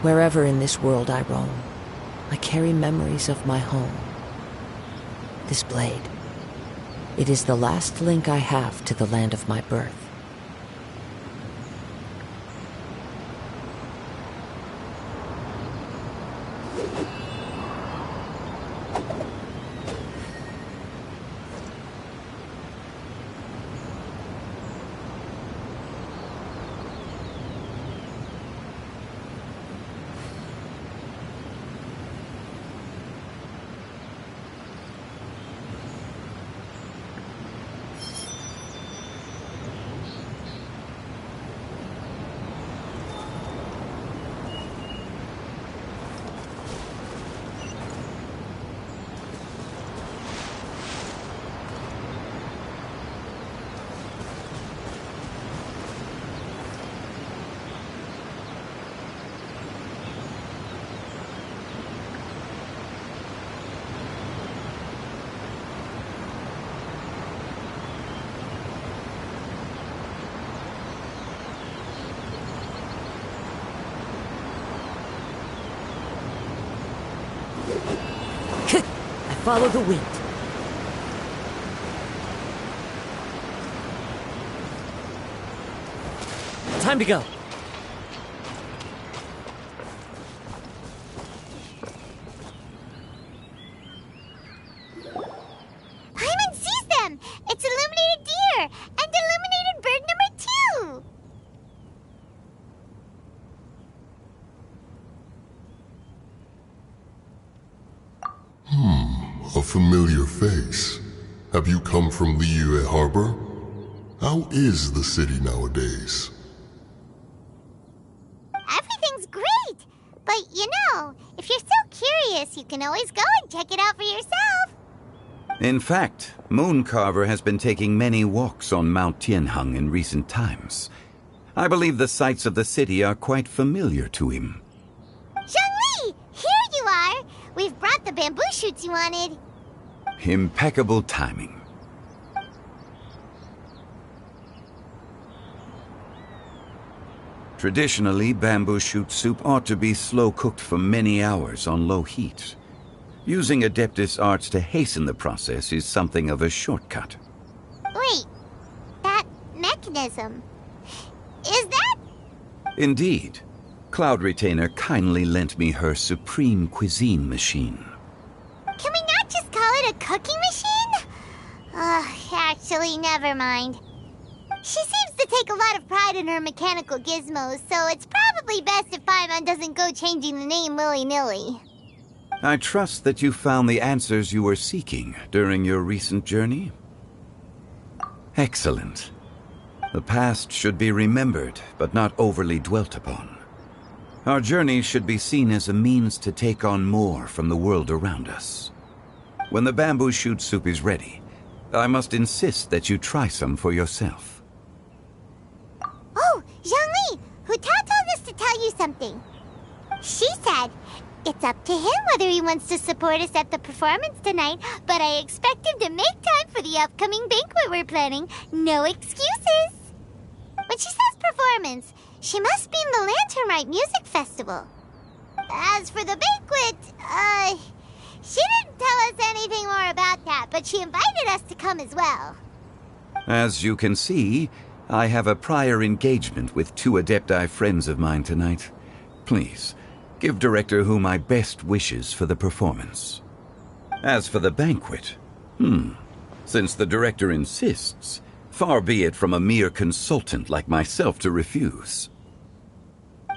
C: Wherever in this world I roam, I carry memories of my home. This blade, it is the last link I have to the land of my birth. Follow the wind. Time to go.
F: Paimon sees them! It's illuminated deer! And illuminated bird number 2!
O: A familiar face. Have you come from Ƒөº Harbor? How is the city nowadays?
F: Everything's great! But, you know, if you're so curious, you can always go and check it out for yourself.
P: In fact, Mooncarver has been taking many walks on Mount Tianheng in recent times. I believe the sights of the city are quite familiar to him.
F: Zhongli! Here you are! We've brought the bamboo shoots you wanted.
P: Impeccable timing. Traditionally, bamboo shoot soup ought to be slow-cooked for many hours on low heat. Using Adeptus arts to hasten the process is something of a shortcut.
F: Wait, that mechanism... is that...
P: Indeed. Cloud Retainer kindly lent me her supreme cuisine machine.
F: Can we not just call it a cooking machine? Actually, never mind. She seems to take a lot of pride in her mechanical gizmos, so it's probably best if Paimon doesn't go changing the name willy-nilly.
P: I trust that you found the answers you were seeking during your recent journey. Excellent. The past should be remembered, but not overly dwelt upon. Our journey should be seen as a means to take on more from the world around us. When the bamboo shoot soup is ready, I must insist that you try some for yourself.
F: Oh, Zhongli! Hu Tao told us to tell you something. She said, it's up to him whether he wants to support us at the performance tonight, but I expect him to make time for the upcoming banquet we're planning. No excuses! When she says performance, she must mean the Lantern Rite Music Festival. As for the banquet, she didn't tell us anything more about that, but she invited us to come as well.
P: As you can see, I have a prior engagement with 2 Adepti friends of mine tonight. Please, give Director Hu my best wishes for the performance. As for the banquet, since the Director insists, far be it from a mere consultant like myself to refuse.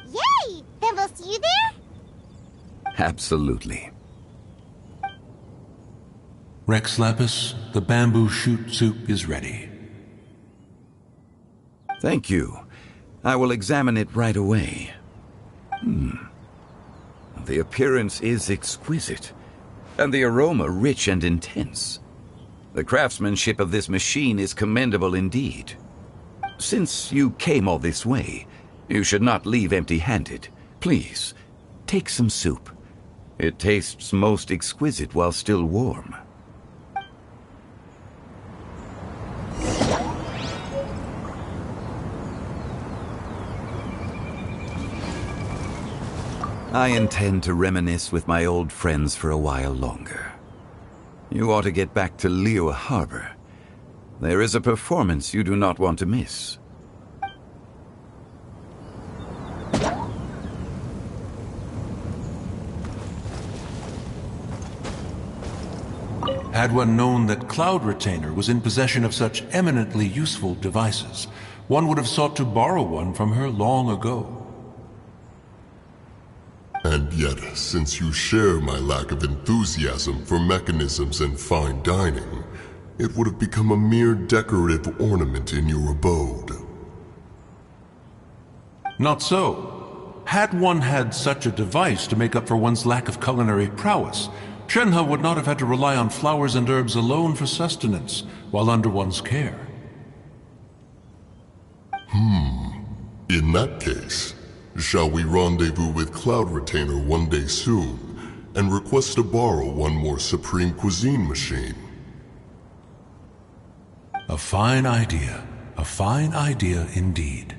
F: Yay! Then we'll see you there?
P: Absolutely.
Q: Rex Lapis, the bamboo shoot soup is ready.
P: Thank you. I will examine it right away. The appearance is exquisite, and the aroma rich and intense. The craftsmanship of this machine is commendable indeed. Since you came all this way, you should not leave empty-handed. Please, take some soup. It tastes most exquisite while still warm. I intend to reminisce with my old friends for a while longer. You ought to get back to Liyue Harbor. There is a performance you do not want to miss.
Q: Had one known that Cloud Retainer was in possession of such eminently useful devices, one would have sought to borrow one from her long ago.
O: And yet, since you share my lack of enthusiasm for mechanisms and fine dining, it would have become a mere decorative ornament in your abode.
Q: Not so. Had one had such a device to make up for one's lack of culinary prowess, Shenhe would not have had to rely on flowers and herbs alone for sustenance while under one's care.
O: In that case, shall we rendezvous with Cloud Retainer one day soon, and request to borrow one more Supreme Cuisine machine?
Q: A fine idea. A fine idea indeed.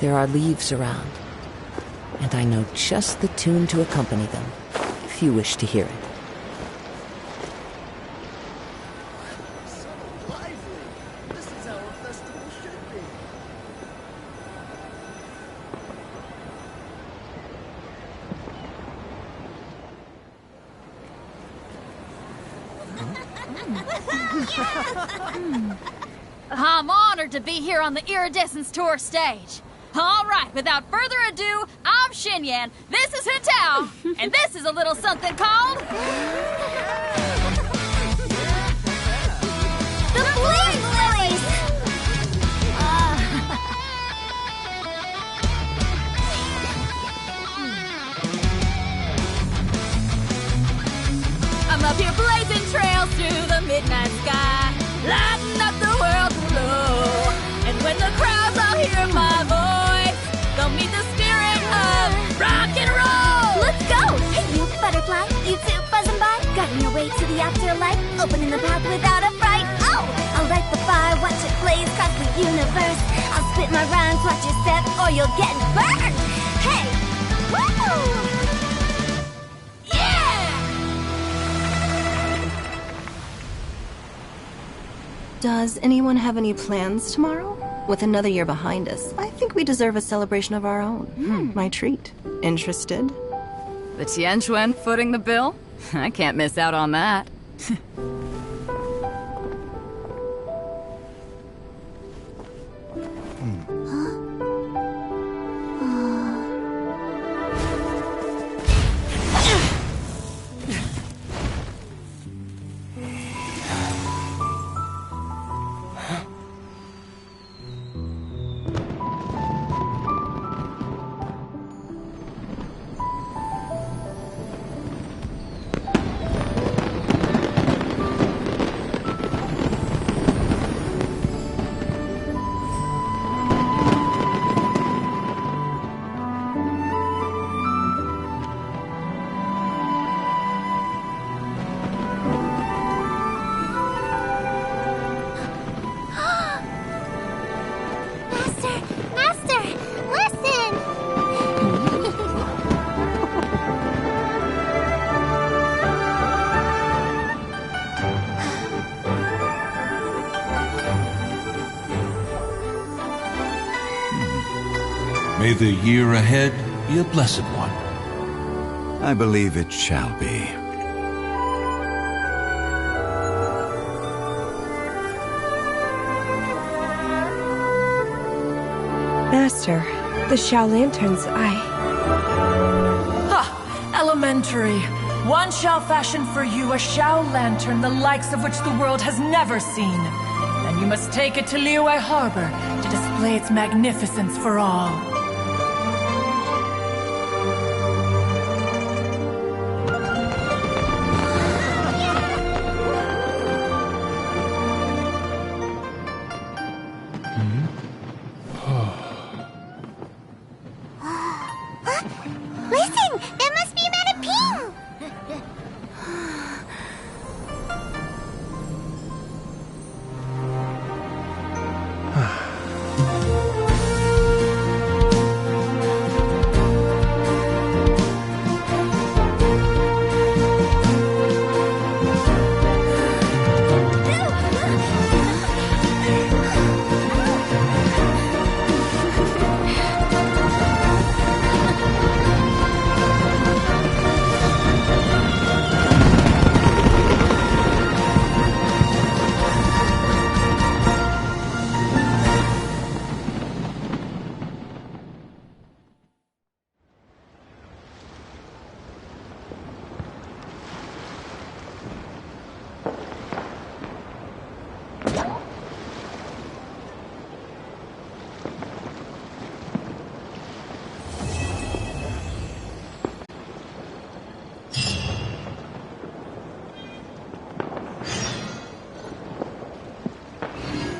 C: There are leaves around, and I know just the tune to accompany them, if you wish to hear it.
N: I'm honored to be here on the Iridescence Tour stage. All right, without further ado, I'm Xinyan, this is Hetao, and this is a little something called...
F: The Flame Lilies!
N: I'm up here blazing trails through the midnight sky, lighting up the world below. And when the crowds all hear my voice, they'll meet the spirit of rock and roll.
F: Let's go! Hey, you butterfly, you too buzzing by, guiding your way to the afterlife, opening the path without a fright. Oh, I'll light the fire, watch it blaze across the universe. I'll spit my rhymes, watch your step, or you'll get burned. Hey, woo!
J: Does anyone have any plans tomorrow? With another year behind us, I think we deserve a celebration of our own. My treat. Interested?
R: The Tianquan footing the bill? I can't miss out on that.
Q: May the year ahead be a blessed one.
P: I believe it shall be.
H: Master, the Xiao Lanterns,
I: Ha! Elementary. One shall fashion for you a Xiao Lantern the likes of which the world has never seen. And you must take it to Liyue Harbor to display its magnificence for all.
F: Listen! That must be Madame Ping!